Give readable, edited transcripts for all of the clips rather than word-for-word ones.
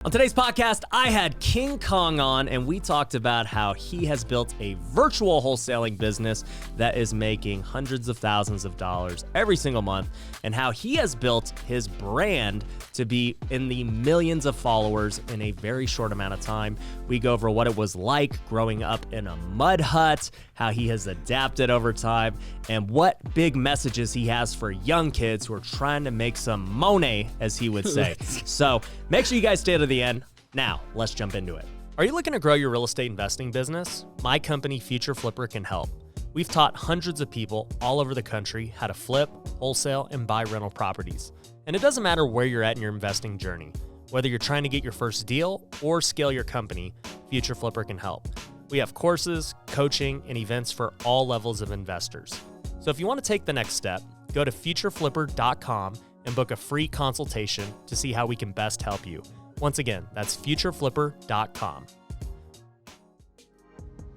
On today's podcast, I had Khang on, and we talked about how he has built a virtual wholesaling business that is making hundreds of thousands of dollars every single month, and how he has built his brand to be in the millions of followers in a very short amount of time. We go over what it was like growing up in a mud hut, how he has adapted over time, and what big messages he has for young kids who are trying to make some money, as he would say. So make sure you guys stay to the end. Now, let's jump into it. Are you looking to grow your real estate investing business? My company, Future Flipper, can help. We've taught hundreds of people all over the country how to flip, wholesale, and buy rental properties. And it doesn't matter where you're at in your investing journey. Whether you're trying to get your first deal or scale your company, Future Flipper can help. We have courses, coaching, and events for all levels of investors. So if you want to take the next step, go to futureflipper.com and book a free consultation to see how we can best help you. Once again, that's futureflipper.com.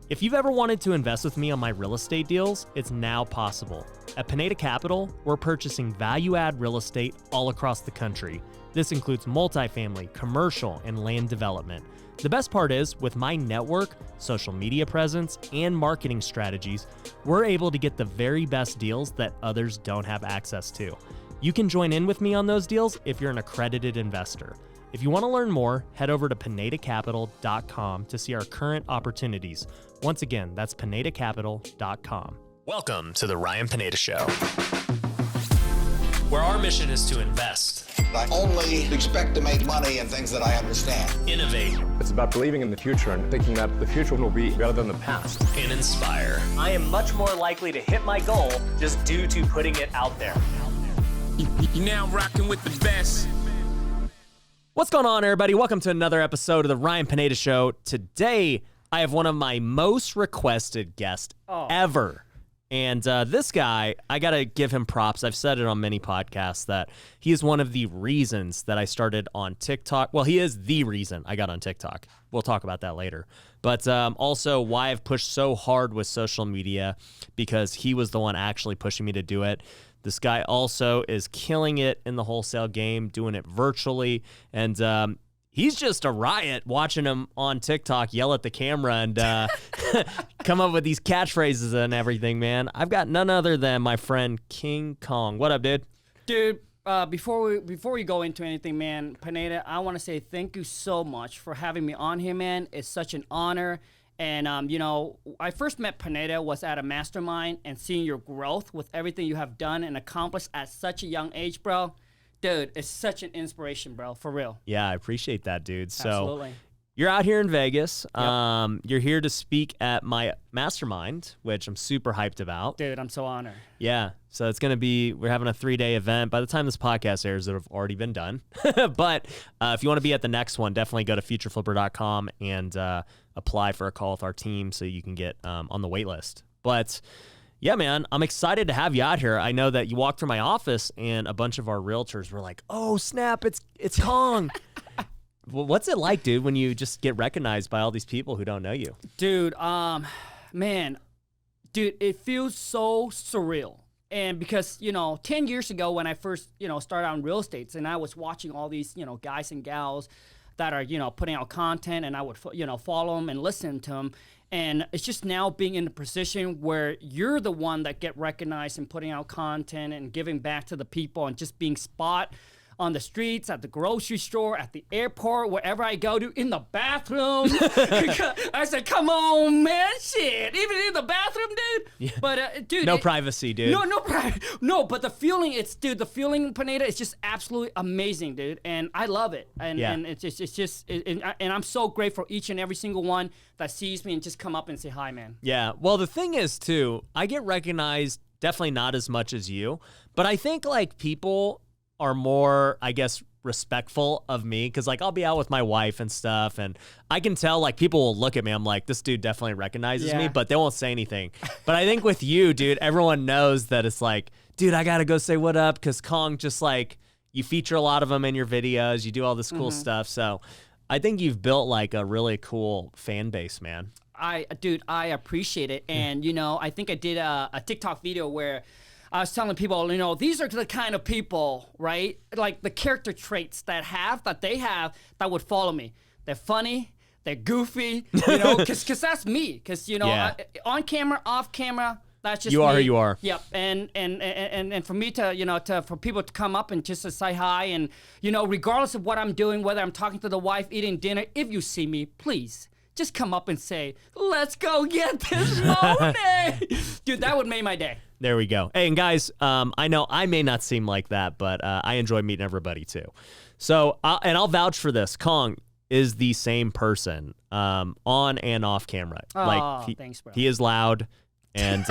If you've ever wanted to invest with me on my real estate deals, it's now possible. At Pineda Capital, we're purchasing value-add real estate all across the country. This includes multifamily, commercial, and land development. The best part is, with my network, social media presence, and marketing strategies, we're able to get the very best deals that others don't have access to. You can join in with me on those deals if you're an accredited investor. If you want to learn more, head over to pinedacapital.com to see our current opportunities. Once again, that's pinedacapital.com. Welcome to the Ryan Pineda Show, where our mission is to invest. I only expect to make money in things that I understand. Innovate. It's about believing in the future and thinking that the future will be better than the past. And inspire. I am much more likely to hit my goal just due to putting it out there. You're now rocking with the best. What's going on, everybody? Welcome to another episode of the Ryan Pineda Show. Today, I have one of my most requested guests ever. And this guy, I got to give him props. I've said it on many podcasts that he is one of the reasons that I started on TikTok. Well, he is the reason I got on TikTok. We'll talk about that later. But also why I've pushed so hard with social media, because he was the one actually pushing me to do it. This guy also is killing it in the wholesale game, doing it virtually. And he's just a riot watching him on TikTok yell at the camera and come up with these catchphrases and everything, man. I've got none other than my friend Khang. What up, dude? Dude, before we go into anything, man, Pineda, I want to say thank you so much for having me on here, man. It's such an honor. And, you know, I first met Pineda was at a mastermind, and seeing your growth with everything you have done and accomplished at such a young age, bro. Dude, it's such an inspiration, bro, for real. Yeah, I appreciate that, dude. Absolutely. So you're out here in Vegas. Yep. You're here to speak at my mastermind, which I'm super hyped about. Dude, I'm so honored. Yeah. So it's going to be, we're having a 3-day event. By the time this podcast airs, it'll have already been done. But if you want to be at the next one, definitely go to futureflipper.com and apply for a call with our team so you can get on the wait list. But yeah, man, I'm excited to have you out here. I know that you walked through my office and a bunch of our realtors were like, oh, snap, it's Khang. Well, what's it like, dude, when you just get recognized by all these people who don't know you? Dude, man, dude, it feels so surreal. And because, 10 years ago when I first, started out in real estate, and I was watching all these, guys and gals that are, putting out content, and I would, follow them and listen to them. And it's just now being in the position where you're the one that get recognized and putting out content and giving back to the people and just being spot on the streets, at the grocery store, at the airport, wherever I go to, in the bathroom. I said, come on, man, shit. Even in the bathroom, dude. Yeah. But, dude. No privacy, dude. No, but the feeling, the feeling, Pineda, is just absolutely amazing, dude. And I love it. And and I'm so grateful for each and every single one that sees me and just come up and say hi, man. Yeah. Well, the thing is, too, I get recognized definitely not as much as you, but I think, like, people are more, I guess, respectful of me, because like I'll be out with my wife and stuff, and I can tell like people will look at me, I'm like, this dude definitely recognizes me, but they won't say anything. But I think with you, dude, everyone knows that it's like, dude, I gotta go say what up, because Khang, just like, you feature a lot of them in your videos, you do all this cool stuff. So I think you've built like a really cool fan base, man. I appreciate it. And I think I did a TikTok video where I was telling people, these are the kind of people, right? Like the character traits that they have that would follow me. They're funny. They're goofy, because that's me. Because, Yeah. on camera, off camera, that's just You are me. who you are. Yep. And for me to, for people to come up and just to say hi and, regardless of what I'm doing, whether I'm talking to the wife, eating dinner, if you see me, please just come up and say, let's go get this money. Dude, that would make my day. There we go. Hey, and guys, I know I may not seem like that, but I enjoy meeting everybody too. So, I'll vouch for this. Khang is the same person on and off camera. Oh, thanks, bro. He is loud. And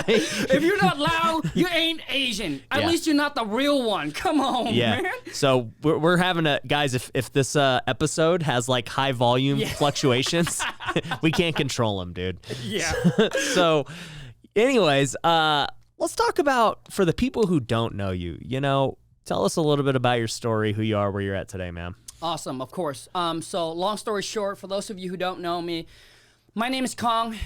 if you're not loud, you ain't Asian. At least you're not the real one. Come on, man. So we're having guys. If this episode has like high volume fluctuations, we can't control them, dude. Yeah. So, anyways, let's talk about, for the people who don't know you. Tell us a little bit about your story, who you are, where you're at today, man. Awesome, of course. So long story short, for those of you who don't know me, my name is Khang.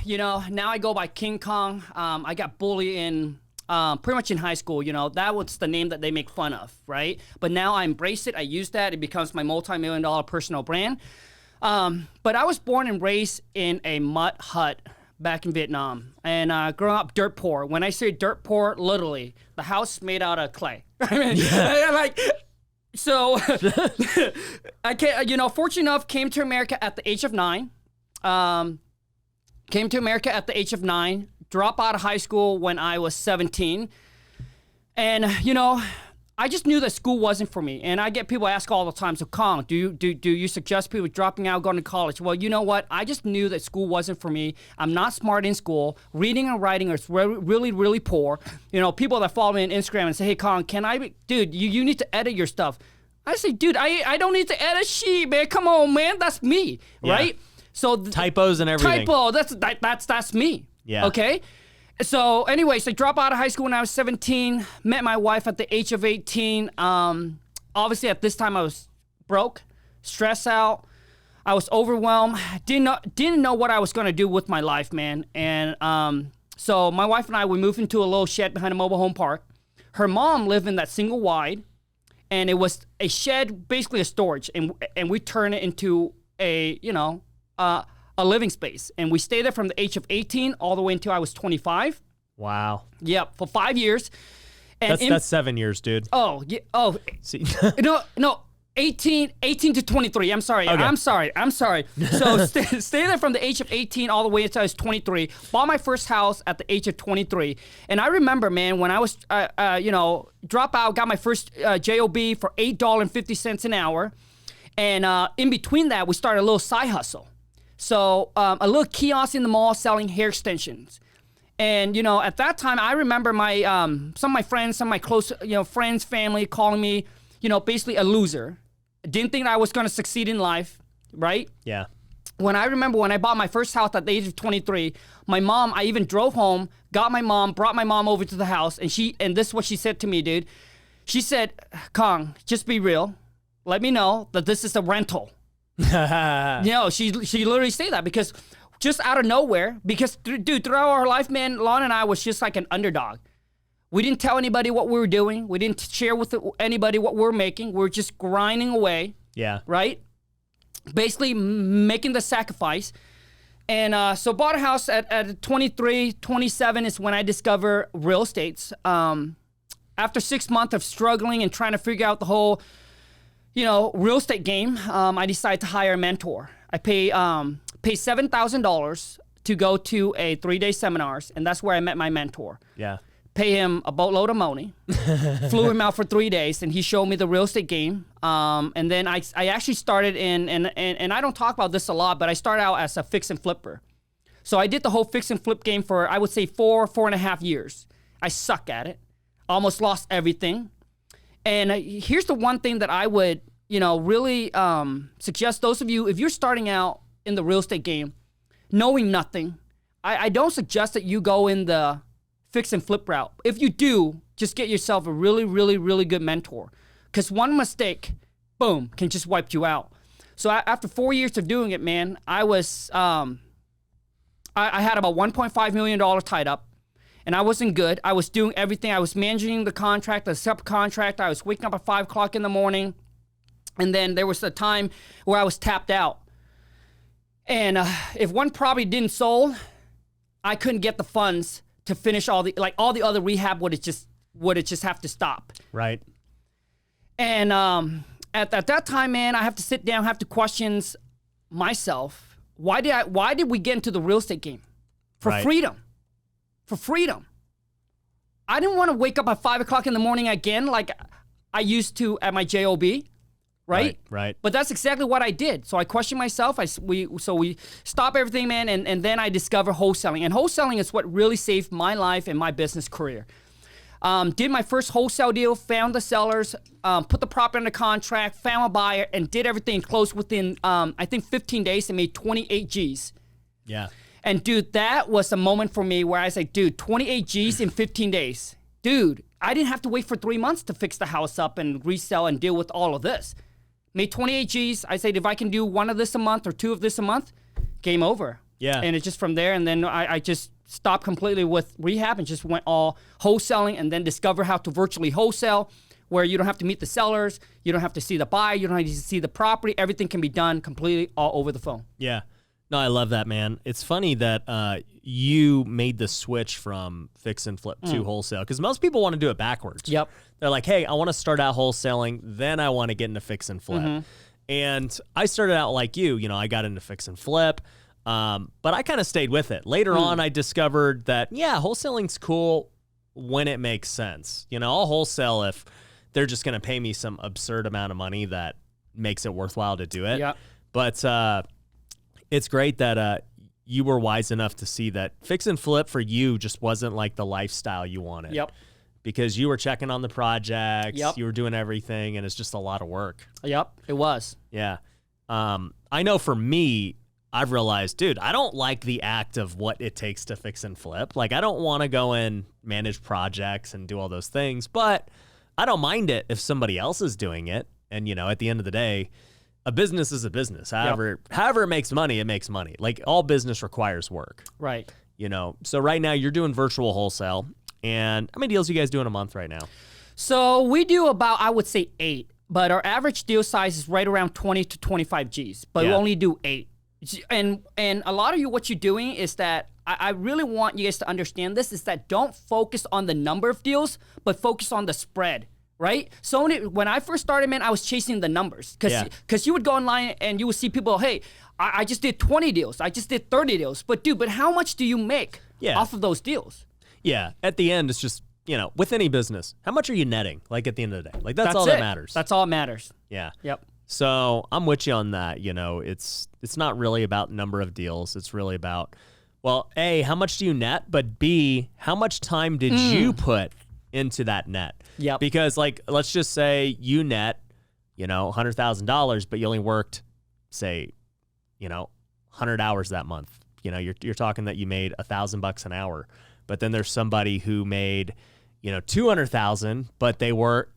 Now I go by King Khang. I got bullied in pretty much in high school. That was the name that they make fun of, right? But now I embrace it. I use that. It becomes my multi-million-dollar personal brand. But I was born and raised in a mud hut back in Vietnam, and growing up dirt poor. When I say dirt poor, literally, the house made out of clay. I mean, so I came, fortunate enough, came to America at the age of 9. Came to America at the age of 9, dropped out of high school when I was 17. And, I just knew that school wasn't for me. And I get people ask all the time, so Khang, do you suggest people dropping out, going to college? Well, you know what? I just knew that school wasn't for me. I'm not smart in school. Reading and writing is really, really poor. People that follow me on Instagram and say, hey, Khang, dude, you need to edit your stuff. I say, dude, I don't need to edit shit, man. Come on, man. That's me, right? So typos and everything. That's me. Yeah. Okay. So, anyways, I dropped out of high school when I was 17. Met my wife at the age of 18. Obviously, at this time, I was broke, stressed out. I was overwhelmed. Didn't know what I was gonna do with my life, man. And so my wife and I, we moved into a little shed behind a mobile home park. Her mom lived in that single wide, and it was a shed, basically a storage, and we turned it into a a living space. And we stayed there from the age of 18 all the way until I was 25. Wow. Yep, for 5 years. And that's 7 years, dude. Oh, yeah. Oh, See? no. 18 to 23. I'm sorry. Okay. I'm sorry. So stay there from the age of 18 all the way until I was 23. Bought my first house at the age of 23. And I remember, man, when I was, drop out, got my first job for $8.50 an hour. And in between that, we started a little side hustle. So a little kiosk in the mall selling hair extensions. And, at that time, I remember my some of my friends, some of my close, friends, family calling me, basically a loser. Didn't think I was going to succeed in life, right? Yeah. When I bought my first house at the age of 23, my mom, I even drove home, brought my mom over to the house, and this is what she said to me, dude. She said, Khang, just be real. Let me know that this is a rental. She literally said that because just out of nowhere, because dude, throughout our life, man, Lon and I was just like an underdog. We didn't tell anybody what we were doing. We didn't share with anybody what we were making. We were just grinding away. Yeah. Right? Basically making the sacrifice. And so bought a house at 23, 27 is when I discovered real estate. After 6 months of struggling and trying to figure out the whole, real estate game, I decided to hire a mentor. I pay $7,000 to go to a 3-day seminars, and that's where I met my mentor. Yeah. Pay him a boatload of money, flew him out for 3 days, and he showed me the real estate game. And then I actually started and I don't talk about this a lot, but I started out as a fix and flipper. So I did the whole fix and flip game for, I would say, 4.5 years. I suck at it. Almost lost everything. And here's the one thing that I would, really suggest those of you, if you're starting out in the real estate game, knowing nothing, I don't suggest that you go in the fix and flip route. If you do, just get yourself a really, really, really good mentor. Because one mistake, boom, can just wipe you out. So after 4 years of doing it, man, I was, I had about $1.5 million tied up. and I wasn't good. I was doing everything. I was managing the contract, the subcontract. I was waking up at 5 o'clock in the morning. And then there was a time where I was tapped out. And if one property didn't sold, I couldn't get the funds to finish all the other rehab would it just have to stop. Right. And at that time, man, I have to sit down, have to questions myself. Why did we get into the real estate game? For freedom. For freedom. I didn't want to wake up at 5 o'clock in the morning again like I used to at my job, right? Right. But that's exactly what I did. So I questioned myself. We stop everything, man, and then I discovered wholesaling. And wholesaling is what really saved my life and my business career. Did my first wholesale deal, found the sellers, put the property under contract, found a buyer, and did everything close within, I think, 15 days and made 28 Gs. Yeah. And, dude, that was a moment for me where I was like, dude, 28 Gs in 15 days. Dude, I didn't have to wait for 3 months to fix the house up and resell and deal with all of this. Made 28 Gs. I said, if I can do one of this a month or two of this a month, game over. Yeah. And it's just from there. And then I just stopped completely with rehab and just went all wholesaling and then discover how to virtually wholesale where you don't have to meet the sellers. You don't have to see the buyer. You don't have to see the property. Everything can be done completely all over the phone. Yeah. No, I love that, man. It's funny that you made the switch from fix and flip to wholesale because most people want to do it backwards. Yep. They're like, hey, I want to start out wholesaling, then I want to get into fix and flip. And I started out like you. You know, I got into fix and flip, but I kind of stayed with it. Later on, I discovered that, yeah, wholesaling's cool when it makes sense. You know, I'll wholesale if they're just going to pay me some absurd amount of money that makes it worthwhile to do it. Yep. But it's great that you were wise enough to see that fix and flip for you just wasn't like the lifestyle you wanted. Yep. Because you were checking on the projects, Yep. you were doing everything, and it's just a lot of work. Yep, it was. Yeah. I know for me, I've realized, dude, I don't like the act of what it takes to fix and flip. Like, I don't want to go and manage projects and do all those things, but I don't mind it if somebody else is doing it. And, you know, at the end of the day, a business is a business. However it makes money, it makes money. Like, all business requires work. Right. You know, so right now you're doing virtual wholesale. And how many deals you guys do in a month right now? So we do about, I would say 8, but our average deal size is right around 20 to 25 Gs, but we only do 8. And a lot of you, what you're doing is that I really want you guys to understand this, is that don't focus on the number of deals, but focus on the spread. Right? So when I first started, man, I was chasing the numbers because you would go online and you would see people, hey, I just did 20 deals. I just did 30 deals. But dude, how much do you make off of those deals? Yeah. At the end, it's just, you know, with any business, how much are you netting? Like at the end of the day, like that's all that matters. That's all that matters. Yeah. Yep. So I'm with you on that. You know, it's not really about number of deals. It's really about, well, A, how much do you net? But B, how much time did you put into that net? Yep. Because, like, let's just say you net, you know, $100,000, but you only worked, say, you know, 100 hours that month. You know, you're talking that you made $1,000 an hour. But then there's somebody who made, you know, 200,000, but they were,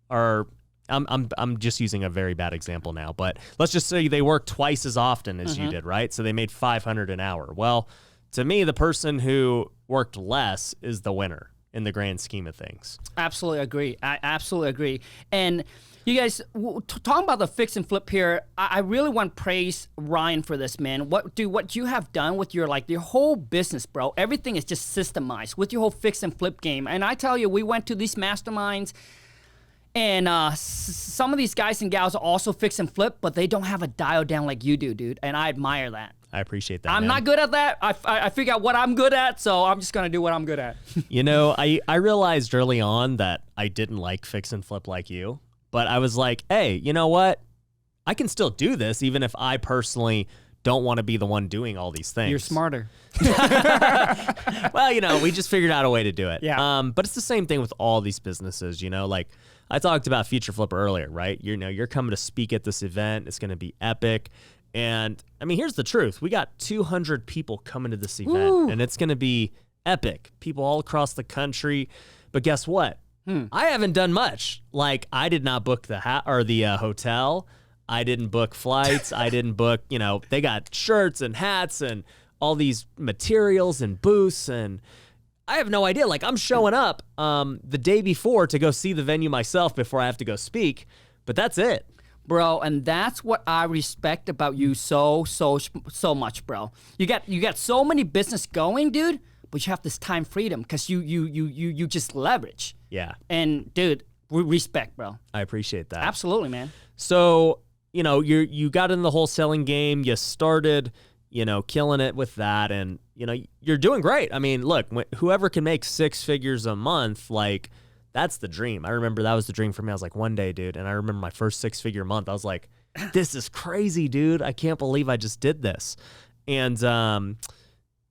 or I'm just using a very bad example now, but let's just say they worked twice as often as you did, right? So they made 500 an hour. Well, to me, the person who worked less is the winner in the grand scheme of things. Absolutely agree. I absolutely agree. And you guys, talking about the fix and flip here, I really want to praise Ryan for this, man. What you have done with your whole business, bro. Everything is just systemized with your whole fix and flip game. And I tell you, we went to these masterminds, and some of these guys and gals also fix and flip, but they don't have a dial down like you do, dude. And I admire that. I appreciate that. I'm not good at that. I figure out what I'm good at, so I'm just going to do what I'm good at. You know, I realized early on that I didn't like fix and flip like you, but I was like, hey, you know what? I can still do this even if I personally don't want to be the one doing all these things. You're smarter. Well, you know, we just figured out a way to do it. Yeah. But it's the same thing with all these businesses, you know, like I talked about Future Flipper earlier, right? You know, you're coming to speak at this event. It's going to be epic. And I mean, here's the truth. We got 200 people coming to this event, and it's going to be epic. People all across the country. But guess what? I haven't done much. Like, I did not book the hotel. I didn't book flights. I didn't book, you know, they got shirts and hats and all these materials and booths. And I have no idea. Like, I'm showing up the day before to go see the venue myself before I have to go speak, but that's it. Bro, and that's what I respect about you so much, bro. You got so many business going, dude, but you have this time freedom because you just leverage. Yeah. And dude, respect, bro. I appreciate that. Absolutely, man. So, you know, you got in the wholesaling game, you started, you know, killing it with that, and, you know, you're doing great. I mean, look, whoever can make 6 figures a month, like, that's the dream. I remember that was the dream for me. I was like, one day, dude. And I remember my first 6-figure month. I was like, this is crazy, dude. I can't believe I just did this. And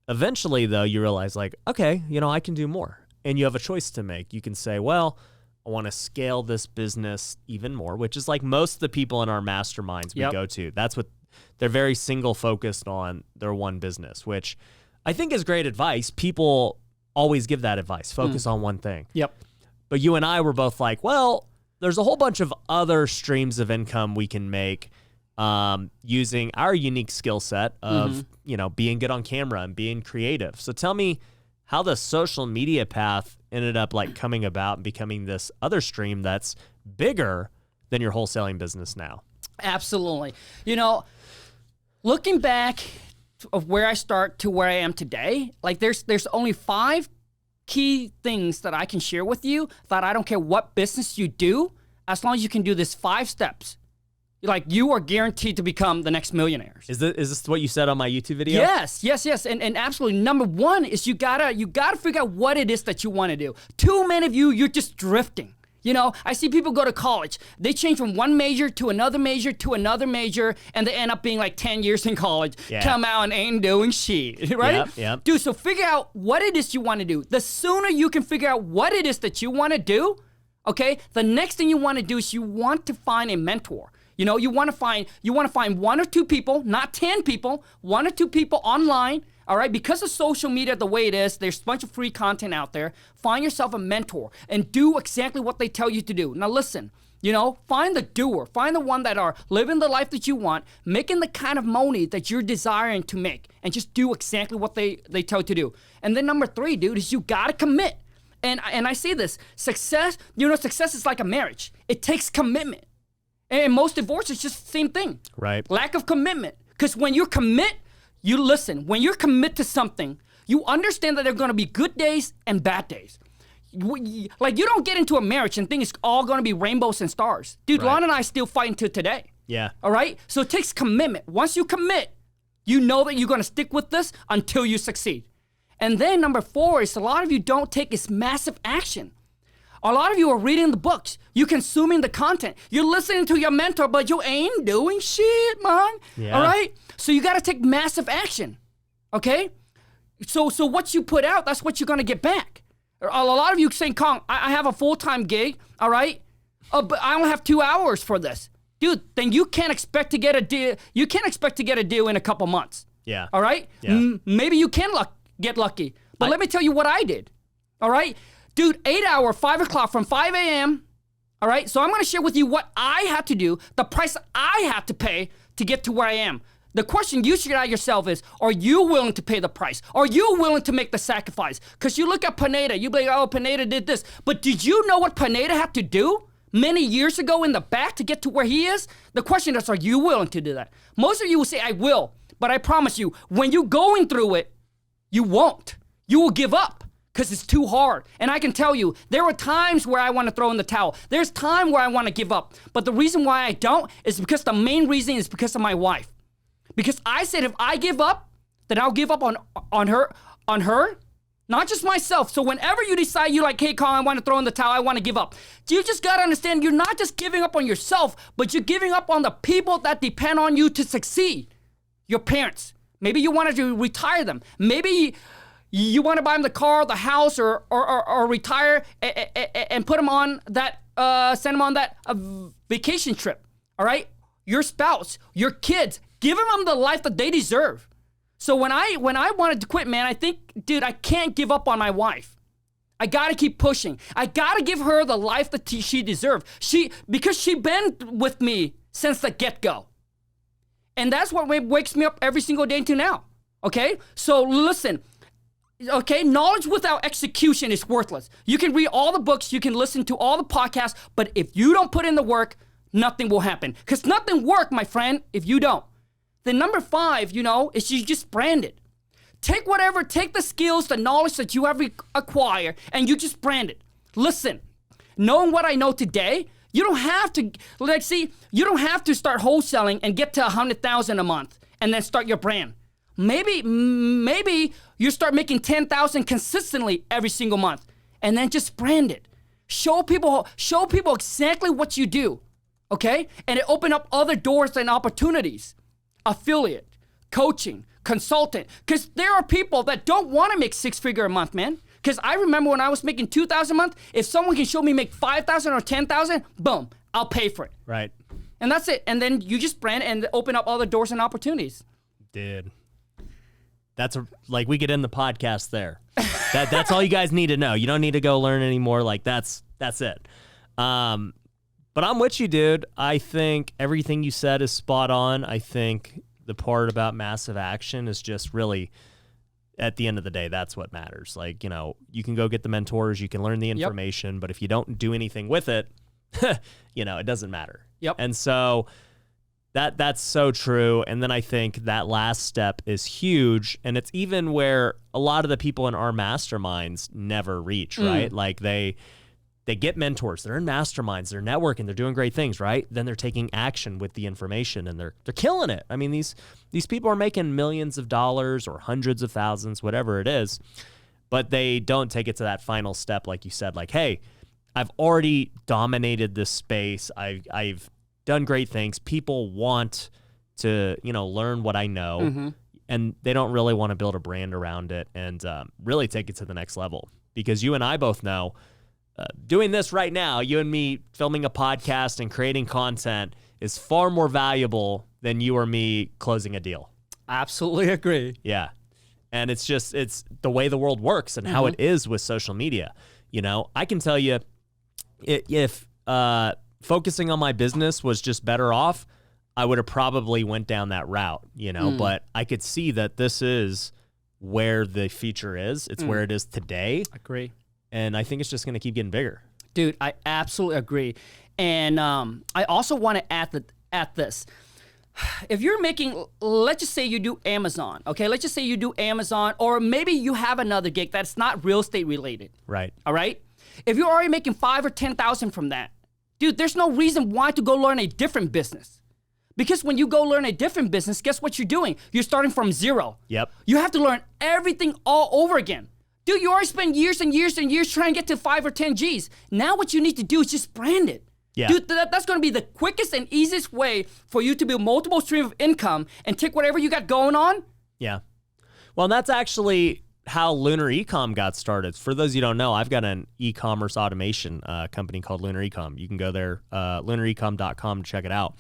eventually, though, you realize, like, okay, you know, I can do more. And you have a choice to make. You can say, well, I want to scale this business even more, which is like most of the people in our masterminds we go to. That's what they're very single focused on their one business, which I think is great advice. People always give that advice. Focus on one thing. Yep. But you and I were both like, well, there's a whole bunch of other streams of income we can make using our unique skill set of, you know, being good on camera and being creative. So tell me how the social media path ended up like coming about and becoming this other stream that's bigger than your wholesaling business now. Absolutely. You know, looking back of where I start to where I am today, like there's only 5 key things that I can share with you that I don't care what business you do, as long as you can do this 5 steps, like you are guaranteed to become the next millionaires. Is this what you said on my YouTube video? Yes. And absolutely. Number 1 is you gotta figure out what it is that you want to do. Too many of you're just drifting. You know, I see people go to college. They change from one major to another major to another major, and they end up being like 10 years in college, come out and ain't doing shit, right? Yep. Dude, so figure out what it is you want to do. The sooner you can figure out what it is that you want to do, okay, the next thing you want to do is you want to find a mentor. You know, you want to find 1 or 2 people, not 10 people, 1 or 2 people online. All right, because of social media the way it is, there's a bunch of free content out there. Find yourself a mentor and do exactly what they tell you to do. Now listen, you know, find the doer. Find the one that are living the life that you want, making the kind of money that you're desiring to make, and just do exactly what they tell you to do. And then number 3, dude, is you gotta commit. And I say this, success is like a marriage. It takes commitment. And most divorces just the same thing. Right. Lack of commitment. Because when you commit, you listen. When you're committed to something, you understand that there are going to be good days and bad days. Like, you don't get into a marriage and think it's all going to be rainbows and stars. Dude, Lon and I still fight until today. Yeah. All right? So it takes commitment. Once you commit, you know that you're going to stick with this until you succeed. And then number 4 is a lot of you don't take this massive action. A lot of you are reading the books. You're consuming the content. You're listening to your mentor, but you ain't doing shit, man. Yeah. All right? So you got to take massive action, okay? So what you put out, that's what you're going to get back. A lot of you saying, Khang, I have a full-time gig, all right? But I only have 2 hours for this. Dude, then you can't expect to get a deal. You can't expect to get a deal in a couple months. Yeah. All right? Yeah. Maybe you can get lucky. But let me tell you what I did, all right? Dude, 8 hour, 5 o'clock from 5 a.m., all right? So I'm going to share with you what I had to do, the price I had to pay to get to where I am. The question you should ask yourself is, are you willing to pay the price? Are you willing to make the sacrifice? Because you look at Pineda, you be like, oh, Pineda did this. But did you know what Pineda had to do many years ago in the back to get to where he is? The question is, are you willing to do that? Most of you will say, I will. But I promise you, when you're going through it, you won't. You will give up. Because it's too hard. And I can tell you, there are times where I want to throw in the towel. There's time where I want to give up. But the reason why I don't is because the main reason is because of my wife. Because I said if I give up, then I'll give up on her, not just myself. So whenever you decide you're like, hey, Khang, I want to throw in the towel, I want to give up. You just got to understand you're not just giving up on yourself, but you're giving up on the people that depend on you to succeed. Your parents. Maybe you wanted to retire them. Maybe you want to buy them the car, the house, or retire and put them on that, send them on that vacation trip. All right, your spouse, your kids, give them the life that they deserve. So when I wanted to quit, man, I think, dude, I can't give up on my wife. I gotta keep pushing. I gotta give her the life that she deserves. Because she been with me since the get-go, and that's what wakes me up every single day until now. Okay, so listen. Okay, knowledge without execution is worthless. You can read all the books, you can listen to all the podcasts, but if you don't put in the work, nothing will happen. Because nothing works, my friend, if you don't. Then number 5, is you just brand it. Take the skills, the knowledge that you have acquired, and you just brand it. Listen, knowing what I know today, you don't have to, you don't have to start wholesaling and get to 100,000 a month and then start your brand. Maybe you start making 10,000 consistently every single month, and then just brand it. Show people exactly what you do, okay? And it open up other doors and opportunities. Affiliate, coaching, consultant. Because there are people that don't want to make 6-figure a month, man. Because I remember when I was making 2,000 a month, if someone can show me make 5,000 or 10,000, boom, I'll pay for it. Right. And that's it. And then you just brand and open up other doors and opportunities. Dude. That's like we could end the podcast there. That's all you guys need to know. You don't need to go learn anymore. Like that's it. But I'm with you, dude. I think everything you said is spot on. I think the part about massive action is just really, at the end of the day, that's what matters. Like, you can go get the mentors, you can learn the information, but if you don't do anything with it, it doesn't matter. Yep. And so that's so true. And then I think that last step is huge. And it's even where a lot of the people in our masterminds never reach, right? Like they get mentors, they're in masterminds, they're networking, they're doing great things, right? Then they're taking action with the information and they're killing it. I mean, these people are making millions of dollars or hundreds of thousands, whatever it is, but they don't take it to that final step, like you said, like, hey, I've already dominated this space. I've done great things. People want to, learn what I know, and they don't really want to build a brand around it and really take it to the next level. Because you and I both know, doing this right now, you and me filming a podcast and creating content is far more valuable than you or me closing a deal. Absolutely agree. Yeah. And it's the way the world works and how it is with social media. I can tell you if focusing on my business was just better off, I would have probably went down that route, but I could see that this is where the future is. It's where it is today. Agree. And I think it's just going to keep getting bigger. Dude, I absolutely agree. And I also want to add this. If you're making, let's just say you do Amazon, okay? Let's just say you do Amazon, or maybe you have another gig that's not real estate related. Right. All right? If you're already making 5,000 or 10,000 from that, dude, there's no reason why to go learn a different business. Because when you go learn a different business, guess what you're doing? You're starting from zero. Yep. You have to learn everything all over again. Dude, you already spent years and years and years trying to get to 5 or 10 G's. Now what you need to do is just brand it. Yeah. Dude, that's going to be the quickest and easiest way for you to build multiple streams of income and take whatever you got going on. Yeah. Well, that's actually how Lunar Ecom got started. For those of you who don't know, I've got an e-commerce automation company called Lunar Ecom. You can go there, lunarecom.com to check it out.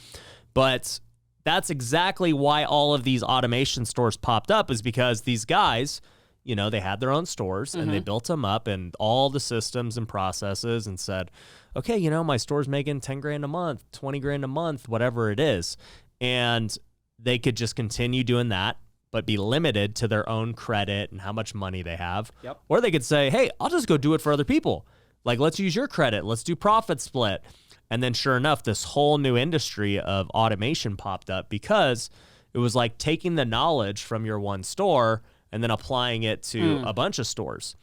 But that's exactly why all of these automation stores popped up, is because these guys, they had their own stores and they built them up and all the systems and processes and said, okay, my store's making 10 grand a month, 20 grand a month, whatever it is. And they could just continue doing that, but be limited to their own credit and how much money they have. Yep. Or they could say, hey, I'll just go do it for other people. Like, let's use your credit. Let's do profit split. And then sure enough, this whole new industry of automation popped up because it was like taking the knowledge from your one store and then applying it to a bunch of stores.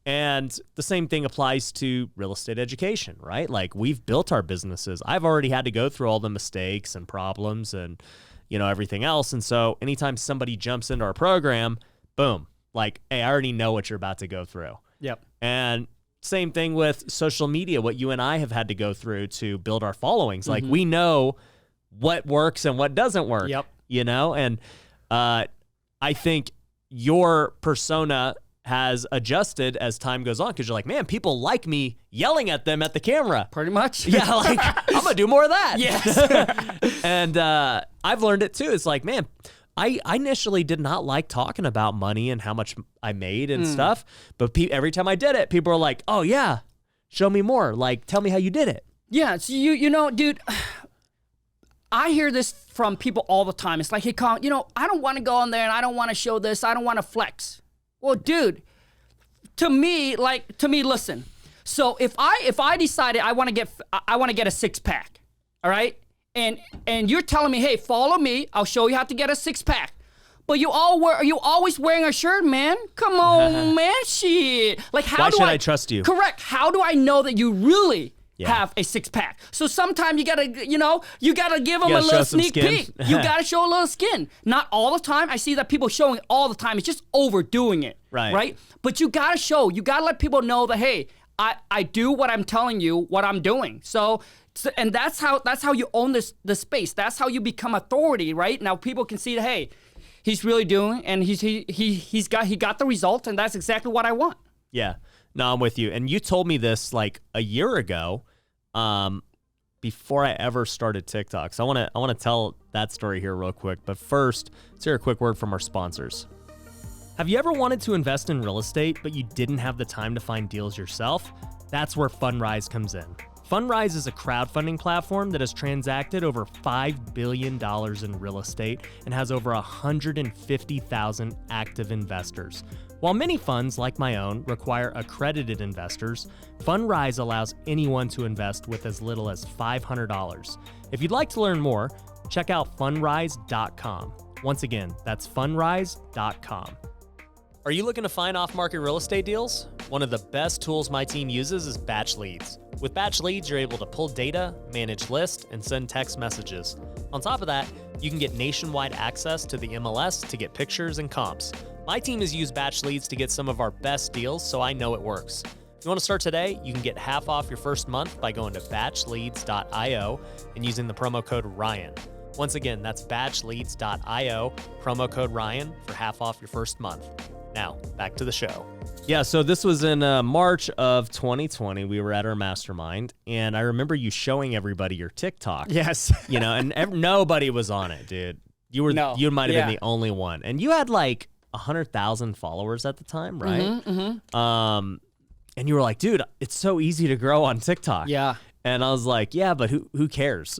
And the same thing applies to real estate education, right? Like, we've built our businesses. I've already had to go through all the mistakes and problems and, everything else. And so anytime somebody jumps into our program, boom, like, hey, I already know what you're about to go through. Yep. And same thing with social media, what you and I have had to go through to build our followings. Like, we know what works and what doesn't work, Yep. And I think your persona has adjusted as time goes on, because you're like, man, people like me yelling at them at the camera. Pretty much. Yeah, like, I'm going to do more of that. Yes. And I've learned it too. It's like, man, I initially did not like talking about money and how much I made and stuff. But every time I did it, people are like, oh, yeah, show me more. Like, tell me how you did it. Yeah, so dude, I hear this from people all the time. It's like, hey, Khang, I don't want to go on there and I don't want to show this. I don't want to flex. Well, dude, to me, listen. So if I decided I want to get a 6-pack, all right, and you're telling me, hey, follow me, I'll show you how to get a 6-pack. But you always wearing a shirt, man? Come on, man, shit. Like, Why should I trust you? Correct. How do I know that you really have a 6-pack? So sometimes you gotta give them a little sneak peek. You gotta show a little skin. Not all the time. I see that people showing it all the time. It's just overdoing it. Right. But you gotta show. You gotta let people know that, hey, I do what I'm telling you, what I'm doing. So and that's how you own the space. That's how you become authority. Right now, people can see that, hey, he's really doing, and he got the result, and that's exactly what I want. Yeah, no, I'm with you. And you told me this like a year ago, before I ever started TikTok. So I want to tell that story here real quick. But first, let's hear a quick word from our sponsors. Have you ever wanted to invest in real estate, but you didn't have the time to find deals yourself? That's where Fundrise comes in. Fundrise is a crowdfunding platform that has transacted over $5 billion in real estate and has over 150,000 active investors. While many funds, like my own, require accredited investors, Fundrise allows anyone to invest with as little as $500. If you'd like to learn more, check out fundrise.com. Once again, that's fundrise.com. Are you looking to find off-market real estate deals? One of the best tools my team uses is Batch Leads. With Batch Leads, you're able to pull data, manage lists, and send text messages. On top of that, you can get nationwide access to the MLS to get pictures and comps. My team has used Batch Leads to get some of our best deals, so I know it works. If you want to start today, you can get half off your first month by going to batchleads.io and using the promo code Ryan. Once again, that's batchleads.io, promo code Ryan for half off your first month. Now, back to the show. Yeah, so this was in March of 2020. We were at our mastermind, and I remember you showing everybody your TikTok. Yes. And nobody was on it, dude. You might have been the only one. And you had like 100,000 followers at the time, right? Mm-hmm. And you were like, dude, it's so easy to grow on TikTok. Yeah. And I was like, yeah, but who cares?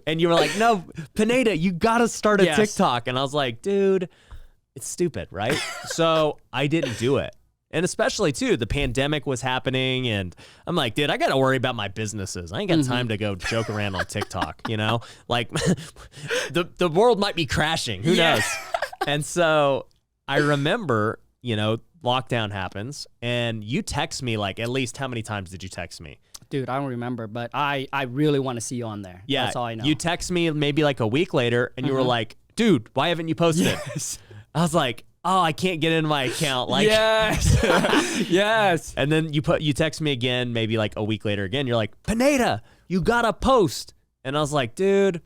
And you were like, no, Pineda, you got to start a TikTok. And I was like, dude, it's stupid, right? So I didn't do it. And especially, too, the pandemic was happening. And I'm like, dude, I got to worry about my businesses. I ain't got time to go joke around on TikTok, Like, the world might be crashing. Who knows? And so I remember, lockdown happens. And you text me, like, at least how many times did you text me? Dude, I don't remember, but I really want to see you on there. Yeah, that's all I know. You text me maybe like a week later, and you were like, dude, why haven't you posted? Yes. I was like, oh, I can't get into my account. Like, yes. Yes. And then you text me again, maybe like a week later again. You're like, Pineda, you gotta post. And I was like, dude,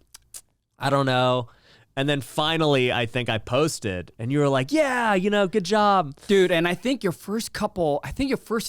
I don't know. And then finally, I think I posted, and you were like, yeah, good job. Dude, and I think your first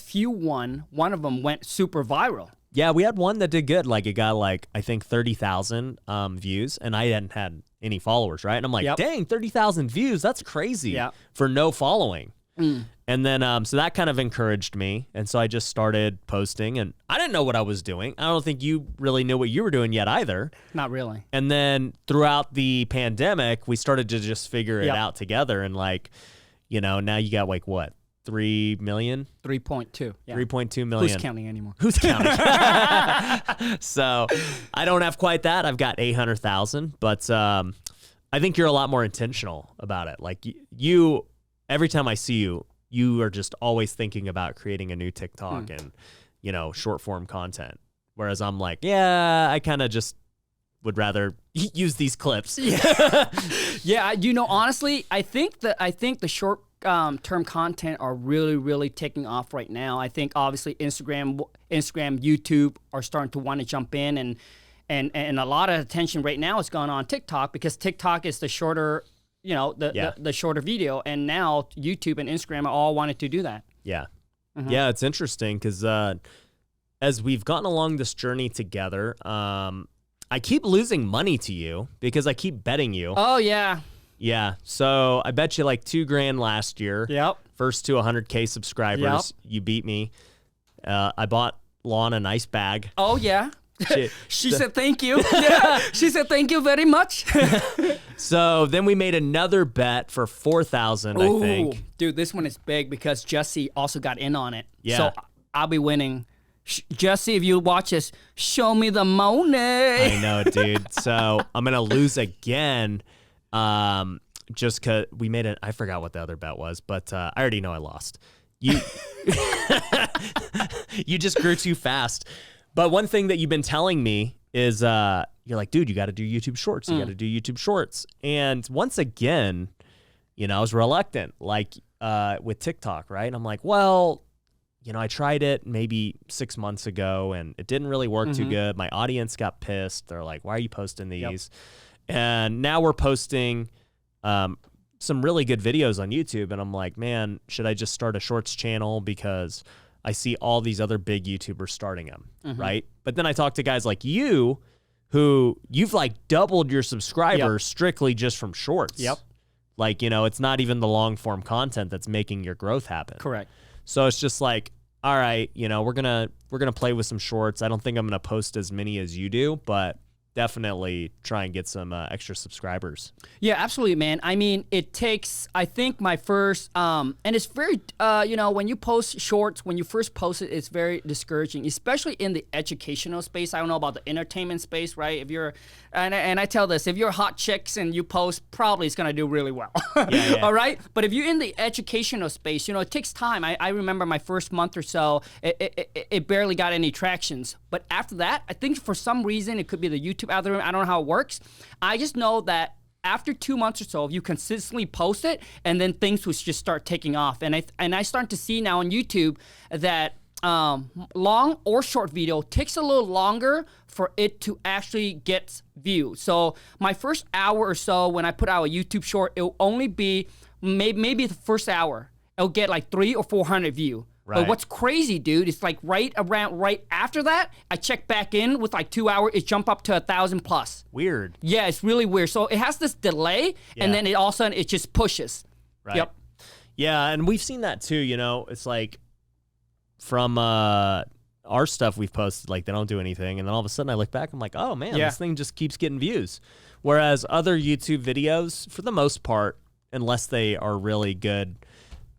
few one of them went super viral. Yeah, we had one that did good. Like, it got like, I think 30,000 views, and I hadn't had any followers, right? And I'm like, dang, 30,000 views, that's crazy for no following. And then, so that kind of encouraged me. And so I just started posting, and I didn't know what I was doing. I don't think you really knew what you were doing yet either. Not really. And then throughout the pandemic, we started to just figure it out together. And like, now you got like what? 3 million? 3.2. Yeah. 3.2 million. Who's counting anymore? Who's counting? So I don't have quite that. I've got 800,000, but I think you're a lot more intentional about it. Like you, every time I see you, you are just always thinking about creating a new TikTok and, short form content. Whereas I'm like, yeah, I kind of just would rather use these clips. Yeah. Yeah. Honestly, I think the short term content are really, really taking off right now. I think obviously Instagram, YouTube are starting to want to jump in, and a lot of attention right now is going on TikTok, because TikTok is the shorter, the shorter video, and now YouTube and Instagram are all wanted to do that. Yeah. Yeah, it's interesting because as we've gotten along this journey together, I keep losing money to you because I keep betting you. Oh, yeah. Yeah, so I bet you like $2,000 last year. Yep. First to 100K subscribers, you beat me. I bought Lon a nice bag. Oh yeah, She said thank you. Yeah, she said thank you very much. So then we made another bet for 4,000, I think. Dude, this one is big because Jesse also got in on it. Yeah. So I'll be winning. Jesse, if you watch this, show me the money. I know, dude. So I'm going to lose again just because we made it. I forgot what the other bet was, but I already know I lost. You just grew too fast. But one thing that you've been telling me is you're like, dude, you got to do YouTube Shorts. You got to do YouTube Shorts. And once again, I was reluctant, like with TikTok, right? And I'm like, well, I tried it maybe 6 months ago, and it didn't really work too good. My audience got pissed. They're like, why are you posting these? Yep. And now we're posting some really good videos on YouTube, and I'm like, man, should I just start a Shorts channel? Because I see all these other big YouTubers starting them, right? But then I talk to guys like you, who you've like doubled your subscribers strictly just from Shorts. Yep. Like, it's not even the long form content that's making your growth happen. Correct. So it's just like, all right, we're gonna play with some Shorts. I don't think I'm gonna post as many as you do, but definitely try and get some extra subscribers. Yeah, absolutely, man. I mean, it takes, I think my first, and it's very, when you post Shorts, when you first post it, it's very discouraging, especially in the educational space. I don't know about the entertainment space, right? If you're, and I tell this, if you're hot chicks and you post, probably it's going to do really well. Yeah. All right? But if you're in the educational space, it takes time. I remember my first month or so, it barely got any tractions. But after that, I think for some reason, it could be the YouTube algorithm. I don't know how it works. I just know that after 2 months or so, if you consistently post it, and then things will just start taking off. And I start to see now on YouTube that long or short video takes a little longer for it to actually get views. So my first hour or so when I put out a YouTube short, it'll only be maybe the first hour. It'll get like 300 or 400 views. Right. But what's crazy, dude, is like right after that, I check back in with like 2 hours, it jump up to 1,000 plus. Weird. Yeah, it's really weird. So it has this delay, and then all of a sudden it just pushes. Right. Yep. Yeah, and we've seen that too. It's like from our stuff we've posted, like they don't do anything, and then all of a sudden I look back, I'm like, oh man, this thing just keeps getting views. Whereas other YouTube videos, for the most part, unless they are really good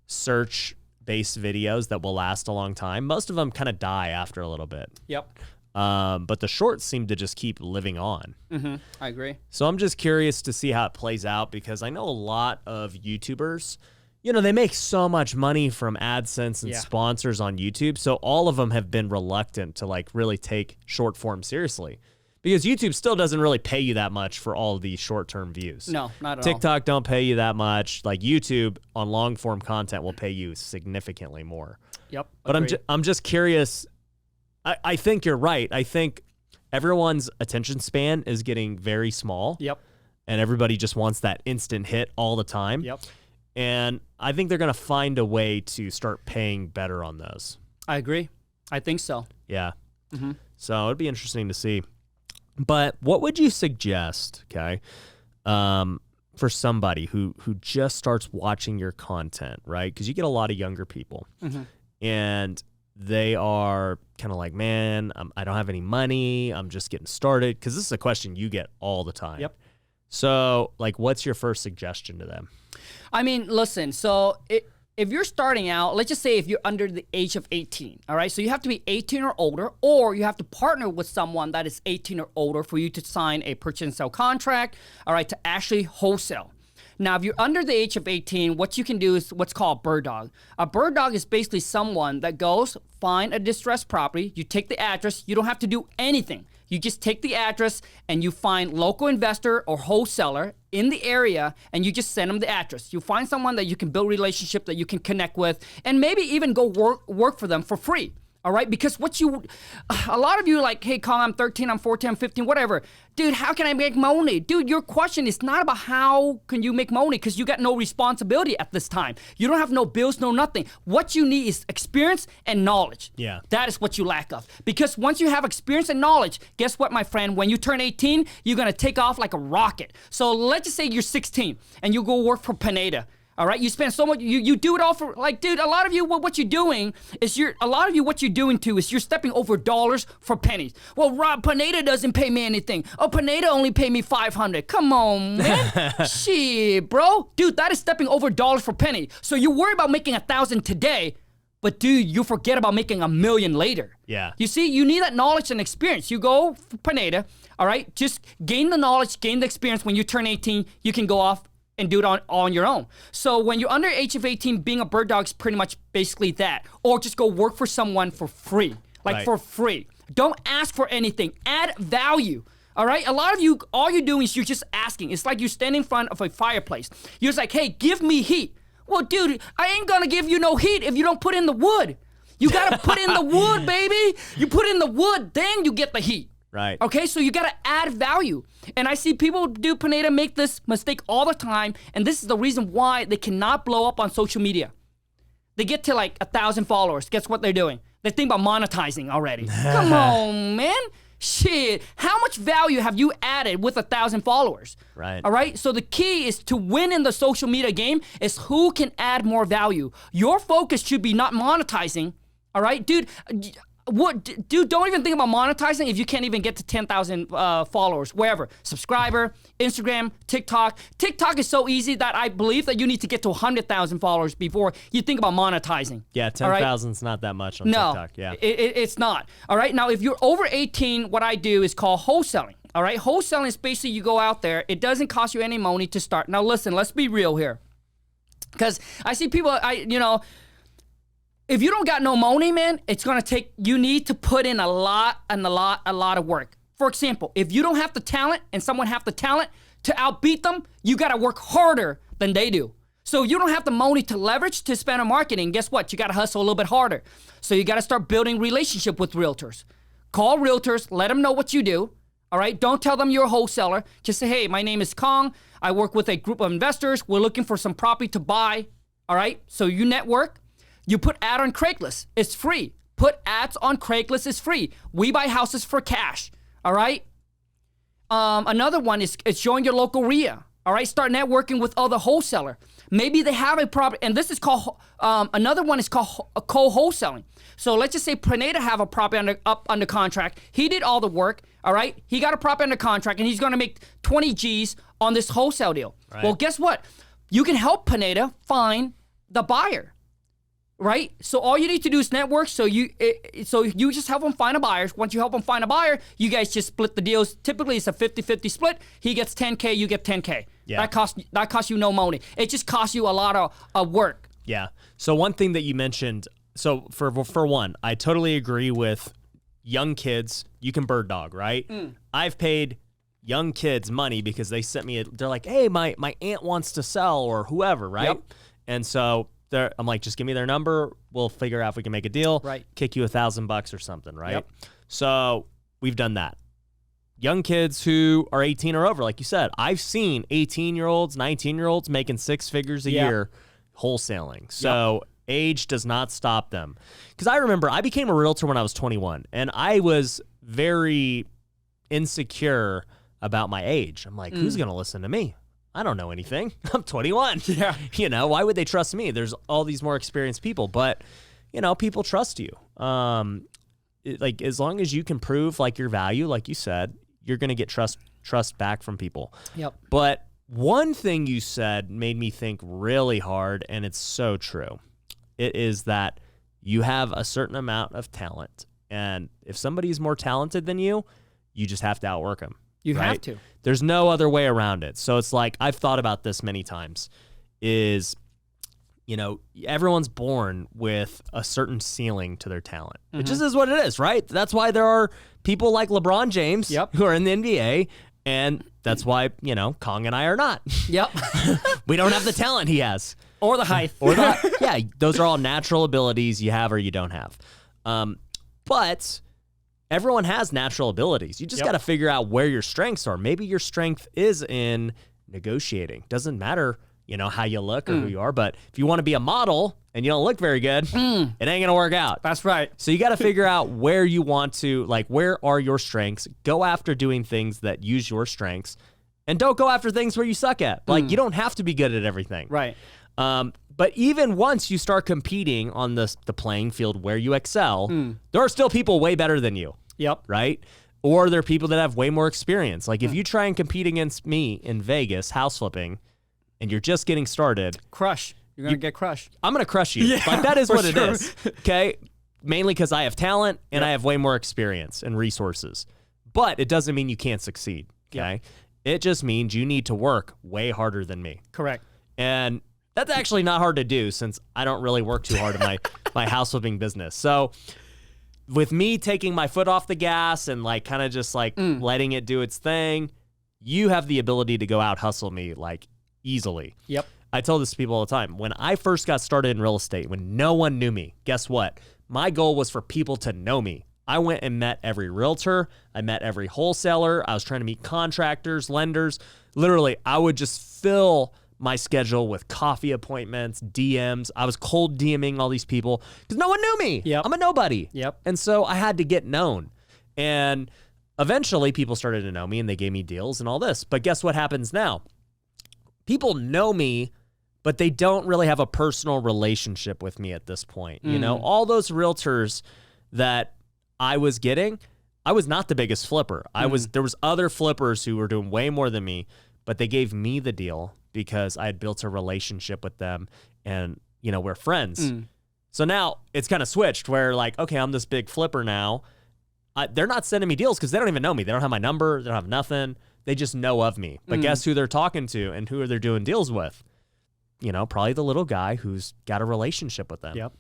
search-based videos that will last a long time, most of them kind of die after a little bit. Yep. But the Shorts seem to just keep living on. I agree. So I'm just curious to see how it plays out, because I know a lot of YouTubers, they make so much money from AdSense and sponsors on YouTube. So all of them have been reluctant to like really take short form seriously, because YouTube still doesn't really pay you that much for all of these short-term views. No, not at all. TikTok don't pay you that much. Like YouTube on long-form content will pay you significantly more. Yep. But I'm just curious. I think you're right. I think everyone's attention span is getting very small. Yep. And everybody just wants that instant hit all the time. Yep. And I think they're going to find a way to start paying better on those. I agree. I think so. Yeah. So it'd be interesting to see. But what would you suggest, okay, for somebody who just starts watching your content, right? Because you get a lot of younger people, and they are kind of like, man, I don't have any money. I'm just getting started. Because this is a question you get all the time. Yep. So, like, what's your first suggestion to them? I mean, listen, so if you're starting out, let's just say if you're under the age of 18, all right? So you have to be 18 or older, or you have to partner with someone that is 18 or older for you to sign a purchase and sell contract, all right, to actually wholesale. Now, if you're under the age of 18, what you can do is what's called a bird dog. A bird dog is basically someone that goes, find a distressed property, you take the address, you don't have to do anything. You just take the address and you find local investor or wholesaler in the area, and you just send them the address. You find someone that you can build relationship, that you can connect with, and maybe even go work for them for free. All right, because a lot of you are like, hey, Khang, I'm 13, I'm 14, I'm 15, whatever. Dude, how can I make money? Dude, your question is not about how can you make money, because you got no responsibility at this time. You don't have no bills, no nothing. What you need is experience and knowledge. Yeah. That is what you lack of. Because once you have experience and knowledge, guess what, my friend? When you turn 18, you're going to take off like a rocket. So let's just say you're 16 and you go work for Pineda. All right, you spend so much. You do it all for like, dude. A lot of you, what you're doing is what you're doing too is you're stepping over dollars for pennies. Well, Rob Pineda doesn't pay me anything. Oh, Pineda only paid me $500. Come on, man. Shit, bro, dude, that is stepping over dollars for pennies. So you worry about making 1,000 today, but dude, you forget about making $1 million later. Yeah. You see, you need that knowledge and experience. You go for Pineda, all right. Just gain the knowledge, gain the experience. When you turn 18, you can go off and do it on your own. So when you're under age of 18, being a bird dog is pretty much basically that. Or just go work for someone for free. Like for free. Don't ask for anything. Add value. All right? A lot of you, all you're doing is you're just asking. It's like you're standing in front of a fireplace. You're just like, hey, give me heat. Well, dude, I ain't gonna give you no heat if you don't put in the wood. You gotta put in the wood, baby. You put in the wood, then you get the heat. Right. Okay, so you gotta add value. And I see people do Pineda make this mistake all the time, and this is the reason why they cannot blow up on social media. They get to like 1,000 followers. Guess what they're doing? They think about monetizing already. Come on, man. Shit. How much value have you added with 1,000 followers? Right. All right. So the key is to win in the social media game is who can add more value. Your focus should be not monetizing. All right, dude. Dude, don't even think about monetizing if you can't even get to 10,000 followers, wherever. Subscriber, Instagram, TikTok. TikTok is so easy that I believe that you need to get to 100,000 followers before you think about monetizing. Yeah, 10,000 is not that much on TikTok. Yeah, it's not. All right, now if you're over 18, what I do is called wholesaling. All right, wholesaling is basically you go out there. It doesn't cost you any money to start. Now listen, let's be real here, because I see people. If you don't got no money, man, it's gonna take. You need to put in a lot of work. For example, if you don't have the talent and someone have the talent to outbeat them, you gotta work harder than they do. So you don't have the money to leverage to spend on marketing. Guess what? You gotta hustle a little bit harder. So you gotta start building relationship with realtors. Call realtors. Let them know what you do. All right. Don't tell them you're a wholesaler. Just say, hey, my name is Khang. I work with a group of investors. We're looking for some property to buy. All right. So you network. You put ad on Craigslist. It's free. Put ads on Craigslist. It's free. We buy houses for cash. All right. Another one is join your local RIA. All right. Start networking with other wholesaler. Maybe they have a property, and this is called. Another one is called co-wholesaling. So let's just say Pineda have a property up under contract. He did all the work. All right. He got a property under contract, and he's going to make 20 G's on this wholesale deal. Right. Well, guess what? You can help Pineda find the buyer. Right? So all you need to do is network. So you just help them find a buyer. Once you help them find a buyer, you guys just split the deals. Typically, it's a 50-50 split. He gets 10K, you get 10K. Yeah. That costs you no money. It just costs you a lot of work. Yeah. So one thing that you mentioned, so for one, I totally agree with young kids. You can bird dog, right? I've paid young kids money because they sent me, they're like, hey, my aunt wants to sell or whoever, right? Yep. And so I'm like, just give me their number. We'll figure out if we can make a deal. Right. Kick you $1,000 or something, right? Yep. So we've done that. Young kids who are 18 or over, like you said, I've seen 18-year-olds, 19-year-olds making 6 figures a year wholesaling. So age does not stop them. Because I remember I became a realtor when I was 21, and I was very insecure about my age. I'm like, who's going to listen to me? I don't know anything. I'm 21. Yeah. You know, why would they trust me? There's all these more experienced people, but you know, people trust you. Like as long as you can prove like your value, like you said, you're going to get trust back from people. Yep. But one thing you said made me think really hard, and it's so true. It is that you have a certain amount of talent, and if somebody is more talented than you just have to outwork them. You have to. There's no other way around it. So it's like, I've thought about this many times, is, you know, everyone's born with a certain ceiling to their talent. It just is what it is, right? That's why there are people like LeBron James who are in the NBA, and that's why, you know, Khang and I are not. Yep. We don't have the talent he has. Or the height. Yeah, those are all natural abilities you have or you don't have. But everyone has natural abilities. You just got to figure out where your strengths are. Maybe your strength is in negotiating. Doesn't matter, you know, how you look or who you are, but if you want to be a model and you don't look very good, it ain't going to work out. That's right. So you got to figure out where you want to, like, where are your strengths? Go after doing things that use your strengths, and don't go after things where you suck at. Like, you don't have to be good at everything. Right. But even once you start competing on the playing field where you excel, there are still people way better than you. Yep. Right? Or there are people that have way more experience. Like if you try and compete against me in Vegas, house flipping, and you're just getting started. Crush. You're going to get crushed. I'm going to crush you. Yeah, like that is what sure. it is. Okay? Mainly because I have talent and I have way more experience and resources. But it doesn't mean you can't succeed. Okay? It just means you need to work way harder than me. Correct. And that's actually not hard to do since I don't really work too hard in my house flipping business. So with me taking my foot off the gas and like kind of just like letting it do its thing, you have the ability to go out hustle me like easily. Yep. I tell this to people all the time. When I first got started in real estate, when no one knew me, guess what? My goal was for people to know me. I went and met every realtor. I met every wholesaler. I was trying to meet contractors, lenders. Literally, I would just fill my schedule with coffee appointments, DMs. I was cold DMing all these people because no one knew me. Yep. I'm a nobody. Yep. And so I had to get known. And eventually people started to know me and they gave me deals and all this. But guess what happens now? People know me, but they don't really have a personal relationship with me at this point. You know, all those realtors that I was getting, I was not the biggest flipper. There was other flippers who were doing way more than me, but they gave me the deal because I had built a relationship with them and, you know, we're friends. So now it's kind of switched where like, okay, I'm this big flipper now. They're not sending me deals because they don't even know me. They don't have my number. They don't have nothing. They just know of me. But guess who they're talking to and who they're doing deals with? You know, probably the little guy who's got a relationship with them. Yep.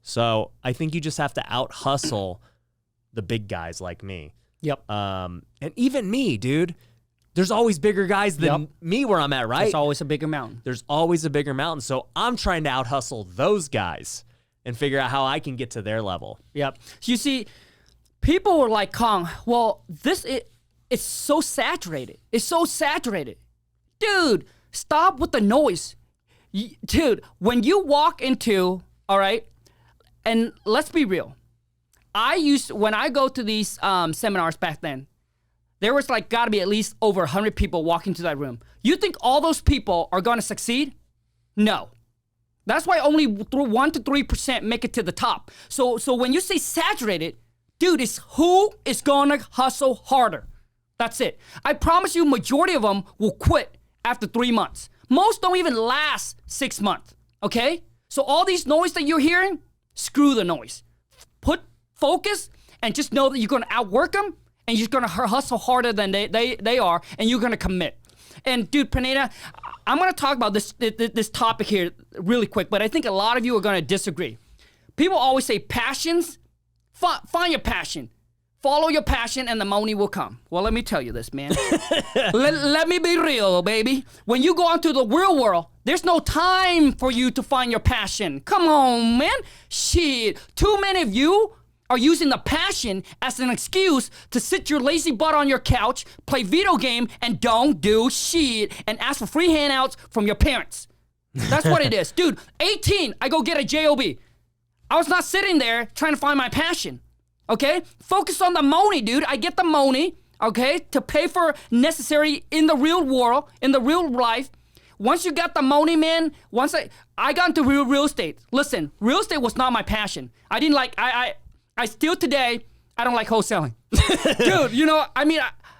So I think you just have to out hustle the big guys like me. Yep. And even me, dude. There's always bigger guys than me where I'm at, right? There's always a bigger mountain. There's always a bigger mountain. So I'm trying to out hustle those guys and figure out how I can get to their level. Yep. So you see, people were like, Khang, well, it's so saturated. It's so saturated. Dude, stop with the noise. Dude, when you walk into, all right, and let's be real. When I go to these seminars back then, there was like got to be at least over 100 people walking to that room. You think all those people are going to succeed? No. That's why only 1 to 3% make it to the top. So when you say saturated, dude, it's who is going to hustle harder. That's it. I promise you, majority of them will quit after 3 months. Most don't even last 6 months, okay? So all these noise that you're hearing, screw the noise. Put focus and just know that you're going to outwork them and you're going to hustle harder than they are and you're going to commit. And dude, Pineda, I'm going to talk about this topic here really quick, but I think a lot of you are going to disagree. People always say passions. Find your passion. Follow your passion and the money will come. Well, let me tell you this, man. let me be real, baby. When you go out to the real world, there's no time for you to find your passion. Come on, man. Shit. Too many of you are using the passion as an excuse to sit your lazy butt on your couch, play video game, and don't do shit, and ask for free handouts from your parents. That's what it is. Dude, 18, I go get a job. I was not sitting there trying to find my passion. Okay? Focus on the money, dude. I get the money, okay, to pay for necessary in the real world, in the real life. Once you got the money, man, once I got into real estate. Listen, real estate was not my passion. I didn't like, I still today, I don't like wholesaling. Dude, you know, I mean,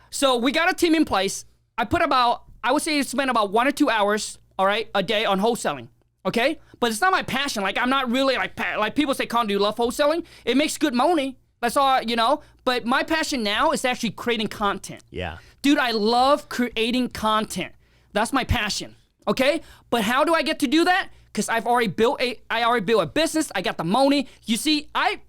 so we got a team in place. I would say spend about 1 or 2 hours, all right, a day on wholesaling, okay? But it's not my passion. Like, I'm not really, like people say, Khang, do you love wholesaling? It makes good money. That's all, you know? But my passion now is actually creating content. Yeah. Dude, I love creating content. That's my passion, okay? But how do I get to do that? Because I already built a business. I got the money. You see, I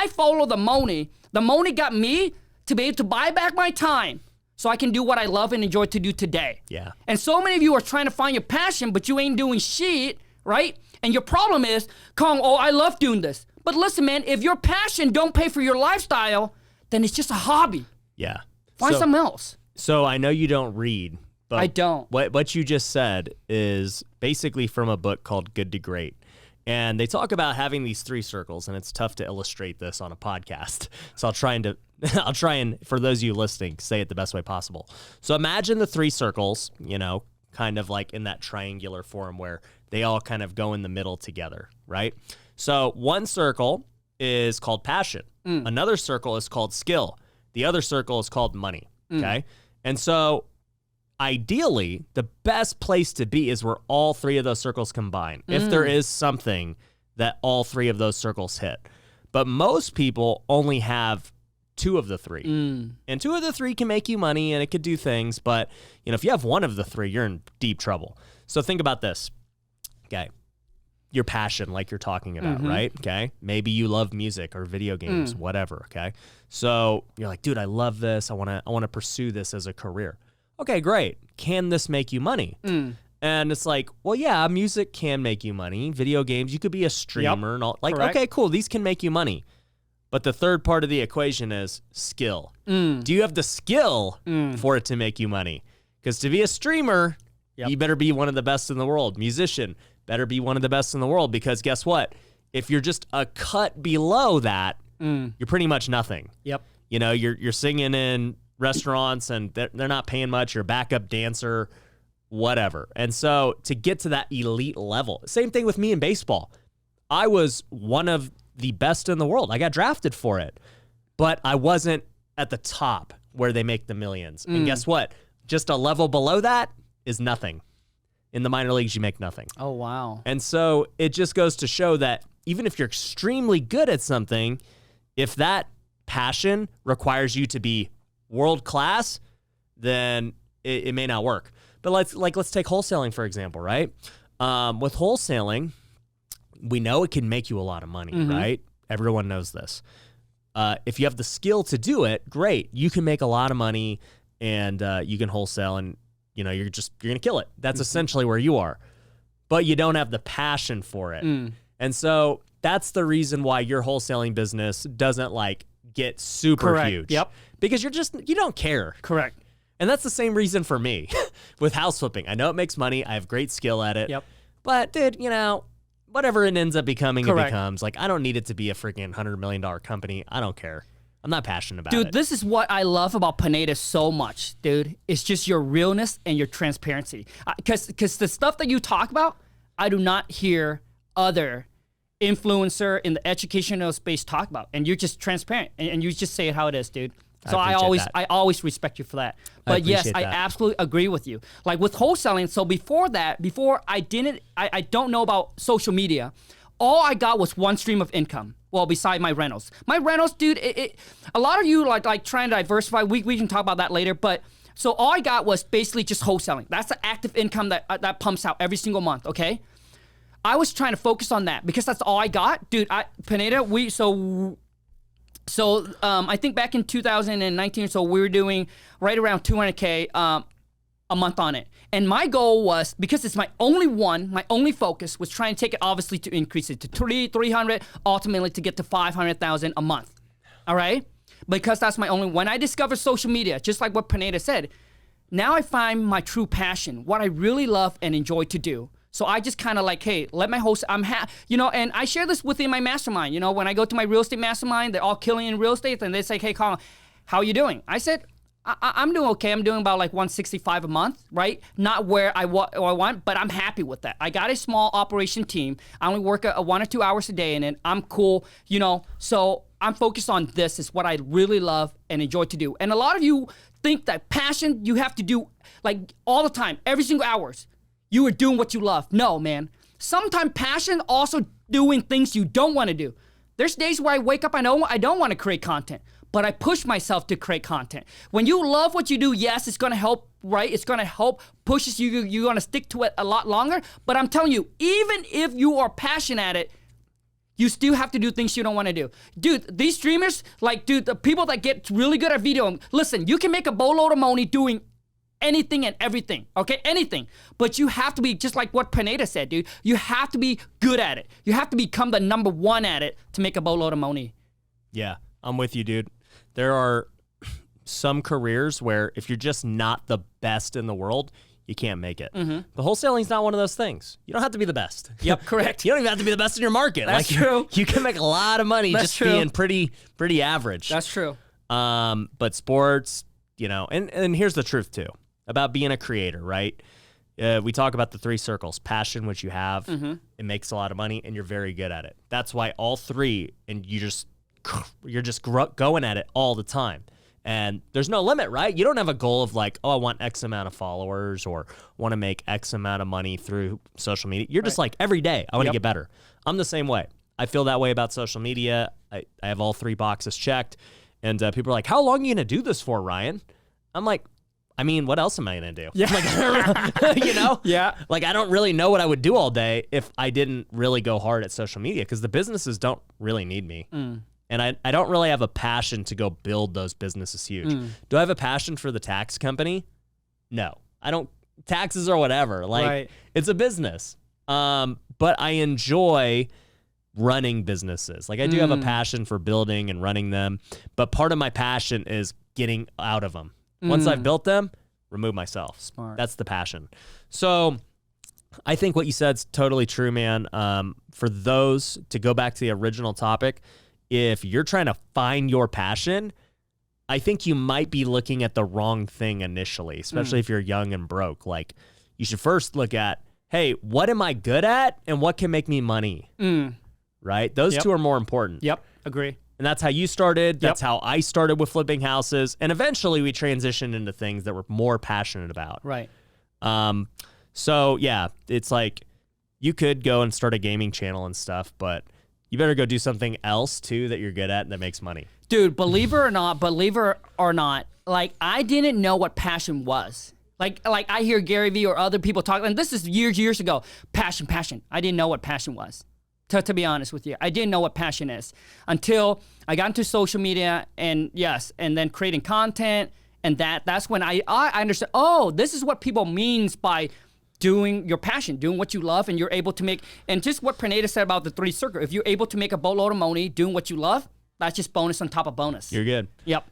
follow the money. The money got me to be able to buy back my time so I can do what I love and enjoy to do today. Yeah. And so many of you are trying to find your passion, but you ain't doing shit, right? And your problem is, Khang, oh, I love doing this. But listen, man, if your passion don't pay for your lifestyle, then it's just a hobby. Yeah. Find something else. So I know you don't read, but I don't. What you just said is basically from a book called Good to Great. And they talk about having these 3 circles, and it's tough to illustrate this on a podcast. So I'll try and for those of you listening, say it the best way possible. So imagine the 3 circles, you know, kind of like in that triangular form where they all kind of go in the middle together, right? So one circle is called passion. Another circle is called skill. The other circle is called money, okay? And so ideally, the best place to be is where all three of those circles combine, if there is something that all three of those circles hit. But most people only have two of the three. And two of the three can make you money and it could do things, but if you have one of the three, you're in deep trouble. So think about this, okay? Your passion, like you're talking about, right? Okay. Maybe you love music or video games, whatever. Okay. So you're like, dude, I love this. I want to pursue this as a career. Okay, great. Can this make you money? And it's like, well, yeah, music can make you money. Video games, you could be a streamer and all. Like, Correct. okay, cool. These can make you money. But the third part of the equation is skill. Do you have the skill for it to make you money? Because to be a streamer, you better be one of the best in the world. Musician, better be one of the best in the world, because guess what? If you're just a cut below that, you're pretty much nothing. Yep. You're singing in restaurants and they're not paying much. You're a backup dancer, whatever. And so to get to that elite level, same thing with me in baseball. I was one of the best in the world. I got drafted for it, but I wasn't at the top where they make the millions. And guess what? Just a level below that is nothing. In the minor leagues, you make nothing. Oh, wow. And so it just goes to show that even if you're extremely good at something, if that passion requires you to be world class, then it may not work. But let's take wholesaling, for example, right? With wholesaling, we know it can make you a lot of money, right? Everyone knows this. If you have the skill to do it, great. You can make a lot of money and you can wholesale and you're going to kill it. That's essentially where you are. But you don't have the passion for it. And so that's the reason why your wholesaling business doesn't get super huge. Yep. Because you don't care. Correct. And that's the same reason for me with house flipping. I know it makes money. I have great skill at it. Yep. But dude, whatever it ends up becoming, Correct. it becomes. I don't need it to be a freaking $100 million company. I don't care. I'm not passionate about it. Dude, this is what I love about Pineda so much, dude. It's just your realness and your transparency. Because the stuff that you talk about, I do not hear other influencer in the educational space talk about. And you're just transparent. And you just say it how it is, dude. So I always respect you for that. But yes, I absolutely agree with you. Like with wholesaling, so before I don't know about social media. All I got was one stream of income. Well, beside my rentals. My rentals, dude, a lot of you like trying to diversify. We can talk about that later. But so all I got was basically just wholesaling. That's the active income that pumps out every single month, okay? I was trying to focus on that because that's all I got. Dude, Pineda, So I think back in 2019, so we were doing right around 200K a month on it. And my goal was, because it's my only focus was trying to take it, obviously, to increase it to 300, ultimately to get to 500,000 a month. All right? Because that's my only, when I discovered social media, just like what Pineda said, now I find my true passion, what I really love and enjoy to do. So I just kind of hey, let my host, and I share this within my mastermind. When I go to my real estate mastermind, they're all killing in real estate, and they say, hey, Khang, how are you doing? I said, I'm doing okay. I'm doing about 165 a month, right? Not where I want, but I'm happy with that. I got a small operation team. I only work 1 or 2 hours a day in it. I'm cool, so I'm focused on this. Is what I really love and enjoy to do. And a lot of you think that passion, you have to do all the time, every single hours. You are doing what you love. No, man. Sometimes passion also doing things you don't want to do. There's days where I wake up, I don't want to create content, but I push myself to create content. When you love what you do, yes, it's going to help, right? It's going to help, pushes you, you're going to stick to it a lot longer. But I'm telling you, even if you are passionate at it, you still have to do things you don't want to do. Dude, these streamers, the people that get really good at video, listen, you can make a boatload of money doing anything and everything, okay? Anything. But you have to be, just like what Pineda said, dude, you have to be good at it. You have to become the number one at it to make a boatload of money. Yeah, I'm with you, dude. There are some careers where if you're just not the best in the world, you can't make it. But wholesaling's not one of those things. You don't have to be the best. Yep, correct. You don't even have to be the best in your market. That's true. You can make a lot of money That's just true. being pretty average. That's true. But sports, and here's the truth too about being a creator, right? We talk about the 3 circles: passion, which you have, Mm-hmm. it makes a lot of money, and you're very good at it. That's why all 3, and you're just going at it all the time. And there's no limit, right? You don't have a goal of like, oh, I want X amount of followers or want to make X amount of money through social media. You're just like, every day, I want to get better. I'm the same way. I feel that way about social media. I have all 3 boxes checked. And people are like, how long are you going to do this for, Ryan? I'm like, I mean, what else am I going to do? Yeah. Like, you know? Yeah. Like, I don't really know what I would do all day if I didn't really go hard at social media, because the businesses don't really need me. And I don't really have a passion to go build those businesses huge. Do I have a passion for the tax company? No. I don't. Taxes or whatever. Like, it's a business. But I enjoy running businesses. Like, I do have a passion for building and running them. But part of my passion is getting out of them. Once I've built them, remove myself. Smart. That's the passion. So I think what you said is totally true, man. For those, to go back to the original topic, if you're trying to find your passion, I think you might be looking at the wrong thing initially, especially if you're young and broke. Like, you should first look at, hey, what am I good at and what can make me money? Right? Those 2 are more important. Yep. Agree. And that's how you started. That's how I started with flipping houses. And eventually we transitioned into things that we're more passionate about. Right. So, yeah, it's like you could go and start a gaming channel and stuff, but you better go do something else, too, that you're good at and that makes money. Dude, believe it or not, like, I didn't know what passion was. Like I hear Gary Vee or other people talk, and this is years ago. Passion. I didn't know what passion was. To be honest with you, I didn't know what passion is until I got into social media and then creating content, and that's when I understood, oh, this is what people means by doing your passion, doing what you love, and you're able to make, and just what Pineda said about the 3 circle, if you're able to make a boatload of money doing what you love, that's just bonus on top of bonus. You're good. Yep.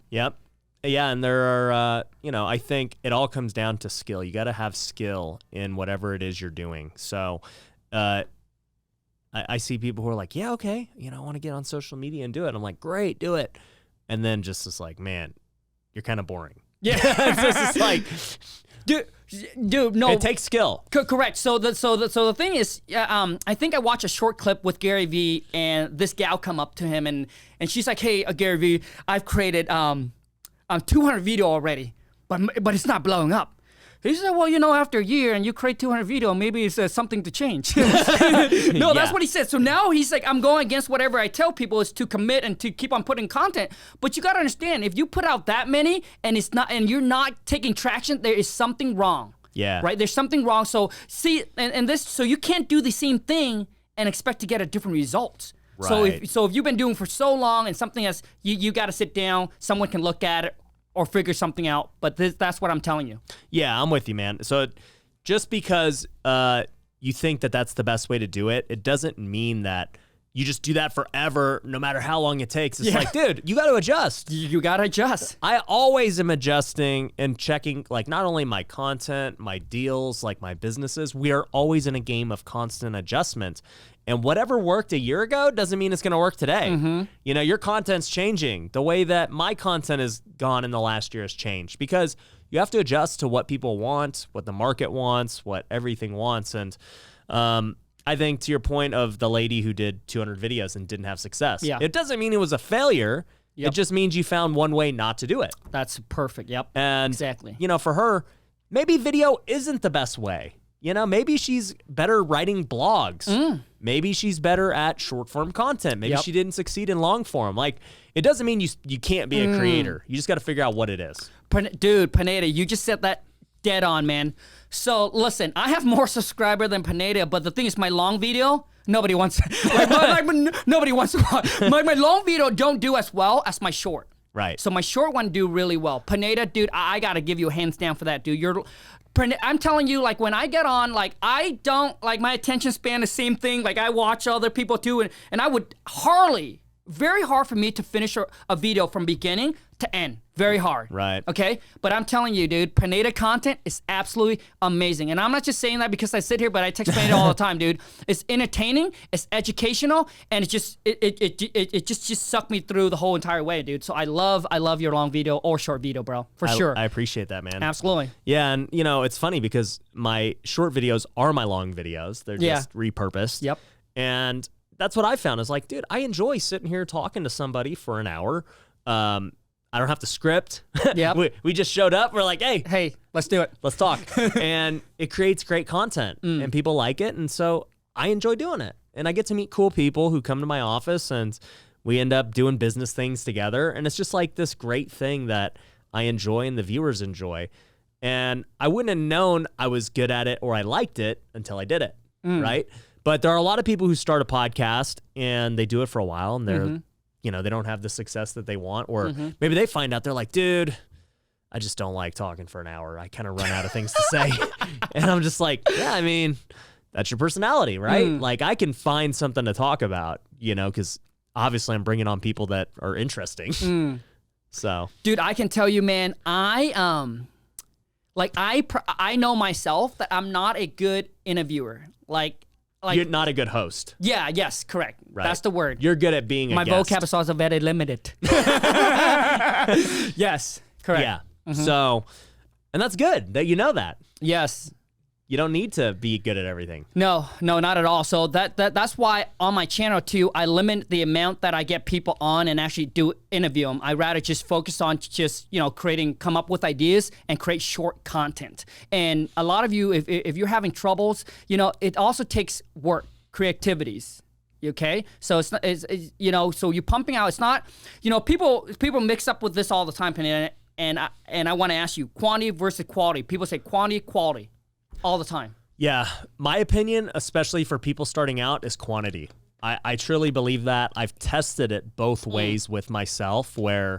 Yeah, and there are, I think it all comes down to skill. You got to have skill in whatever it is you're doing. So, I see people who are like, yeah, okay, I want to get on social media and do it. I'm like, great, do it. And then just like, man, you're kind of boring. Yeah. It's just like, dude, no. It takes skill. Correct. So the thing is, I think I watched a short clip with Gary Vee, and this gal come up to him, and she's like, hey, Gary Vee, I've created 200 video already, but it's not blowing up. He said, well, after a year and you create 200 video, maybe it's something to change. No, that's what he said. So now he's like, I'm going against whatever I tell people is to commit and to keep on putting content. But you got to understand, if you put out that many and you're not taking traction, there is something wrong. Yeah. Right? There's something wrong. So see, so you can't do the same thing and expect to get a different result. Right. So if you've been doing for so long and something has, you got to sit down, someone can look at it, or figure something out, but that's what I'm telling you. Yeah, I'm with you, man. So just because you think that that's the best way to do it, it doesn't mean that you just do that forever, no matter how long it takes. It's like, dude, you got to adjust. You got to adjust. I always am adjusting and checking, like, not only my content, my deals, like my businesses. We are always in a game of constant adjustment. And whatever worked a year ago doesn't mean it's going to work today. Mm-hmm. Your content's changing. The way that my content has gone in the last year has changed because you have to adjust to what people want, what the market wants, what everything wants. And I think to your point of the lady who did 200 videos and didn't have success, it doesn't mean it was a failure. Yep. It just means you found one way not to do it. That's perfect. Yep. And, exactly. For her, maybe video isn't the best way. Maybe she's better writing blogs. Maybe she's better at short form content. Maybe she didn't succeed in long form. Like, it doesn't mean you can't be a creator. You just got to figure out what it is. Dude, Pineda, you just said that dead on, man. So listen, I have more subscriber than Pineda, but the thing is, my long video, nobody wants. Nobody wants to watch. My long video don't do as well as my short. Right. So my short one do really well. Pineda, dude, I gotta give you a hands down for that, dude. I'm telling you, like, when I get on, like, I don't, like, my attention span, the same thing. Like, I watch other people too, and I would very hard for me to finish a video from beginning to end. Very hard. Right. Okay? But I'm telling you, dude, Pineda content is absolutely amazing. And I'm not just saying that because I sit here, but I text Pineda all the time, dude. It's entertaining, it's educational, and it just sucked me through the whole entire way, dude. So I love your long video or short video, bro. For sure. I appreciate that, man. Absolutely. Yeah, and it's funny because my short videos are my long videos. They're just repurposed. Yep. And that's what I found is like, dude, I enjoy sitting here talking to somebody for an hour. I don't have to script. Yep. we just showed up. We're like, hey, let's do it. Let's talk. And it creates great content and people like it. And so I enjoy doing it. And I get to meet cool people who come to my office and we end up doing business things together. And it's just like this great thing that I enjoy and the viewers enjoy. And I wouldn't have known I was good at it or I liked it until I did it. Right. But there are a lot of people who start a podcast and they do it for a while and they're, they don't have the success that they want. Or maybe they find out they're like, dude, I just don't like talking for an hour. I kind of run out of things to say. And I'm just like, yeah, I mean, that's your personality, right? Like I can find something to talk about, because obviously I'm bringing on people that are interesting. So, dude, I can tell you, man, I know myself that I'm not a good interviewer. Like you're not a good host. Yeah, yes, correct. Right. That's the word. You're good at being My a guest. vocab is also very limited. Yes, correct. Yeah. So, and that's good that you know that. Yes. You don't need to be good at everything. No, not at all. So that's why on my channel too, I limit the amount that I get people on and actually interview them. I rather just focus on come up with ideas and create short content. And a lot of you, if you're having troubles, it also takes work, creativities. Okay, so it's so you're pumping out. It's not, people mix up with this all the time, and I want to ask you, quantity versus quality. People say quality. All the time. Yeah. My opinion, especially for people starting out, is quantity. I truly believe that. I've tested it both ways with myself where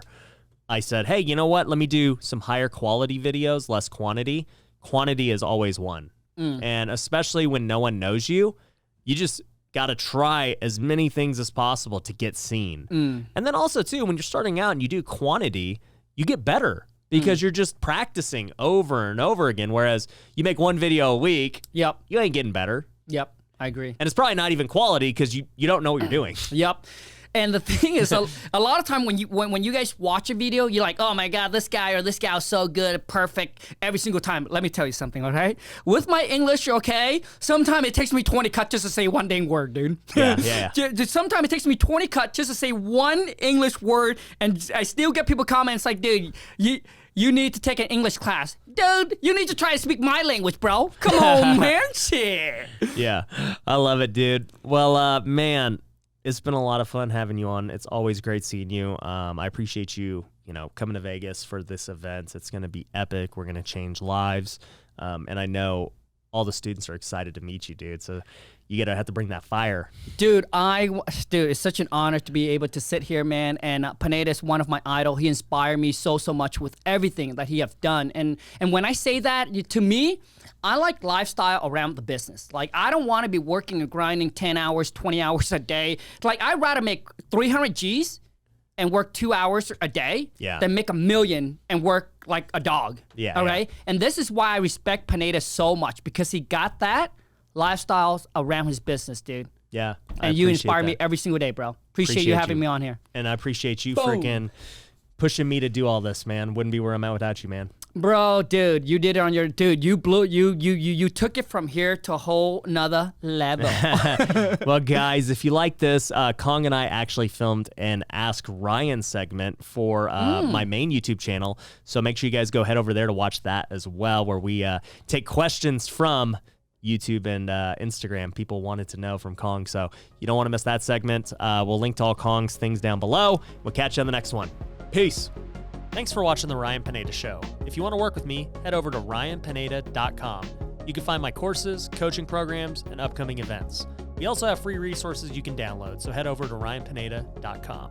I said, hey, you know what? Let me do some higher quality videos, less quantity. Quantity is always won. And especially when no one knows you, you just got to try as many things as possible to get seen. And then also, too, when you're starting out and you do quantity, you get better. Because you're just practicing over and over again. Whereas you make one video a week, you ain't getting better. Yep, I agree. And it's probably not even quality because you don't know what you're doing. Yep. And the thing is, a lot of time when you guys watch a video, you're like, oh my God, this guy or this gal is so good, perfect, every single time. Let me tell you something, okay? With my English, okay, sometimes it takes me 20 cuts just to say one dang word, dude. Yeah. Sometimes it takes me 20 cuts just to say one English word, and I still get people comments like, dude, you need to take an English class. Dude, you need to try to speak my language, bro. Come on, man. Shit. Yeah, I love it, dude. Well, man, it's been a lot of fun having you on. It's always great seeing you. I appreciate you, coming to Vegas for this event. It's going to be epic. We're going to change lives. And I know all the students are excited to meet you, dude. So you got to have to bring that fire. Dude, it's such an honor to be able to sit here, man. And Pineda is one of my idol. He inspired me so much with everything that he have done. And when I say that, to me, I like lifestyle around the business. Like, I don't want to be working and grinding 10 hours, 20 hours a day. Like, I'd rather make 300 G's and work 2 hours a day than make $1 million and work like a dog. Yeah. All right? And this is why I respect Pineda so much, because he got that lifestyles around his business, dude. Yeah. And you inspire me every single day, bro. Appreciate you having me on here. And I appreciate you freaking pushing me to do all this, man. Wouldn't be where I'm at without you, man. Bro, dude, you did it on your you blew you took it from here to a whole nother level. Well, guys, if you like this, Khang and I actually filmed an Ask Ryan segment for my main YouTube channel. So make sure you guys go head over there to watch that as well, where we take questions from YouTube and Instagram. People wanted to know from Khang, so you don't want to miss that segment. We'll link to all Khang's things down below. We'll catch you on the next one. Peace. Thanks for watching The Ryan Pineda Show. If you want to work with me, head over to ryanpineda.com. You can find my courses, coaching programs, and upcoming events. We also have free resources you can download, so head over to ryanpineda.com.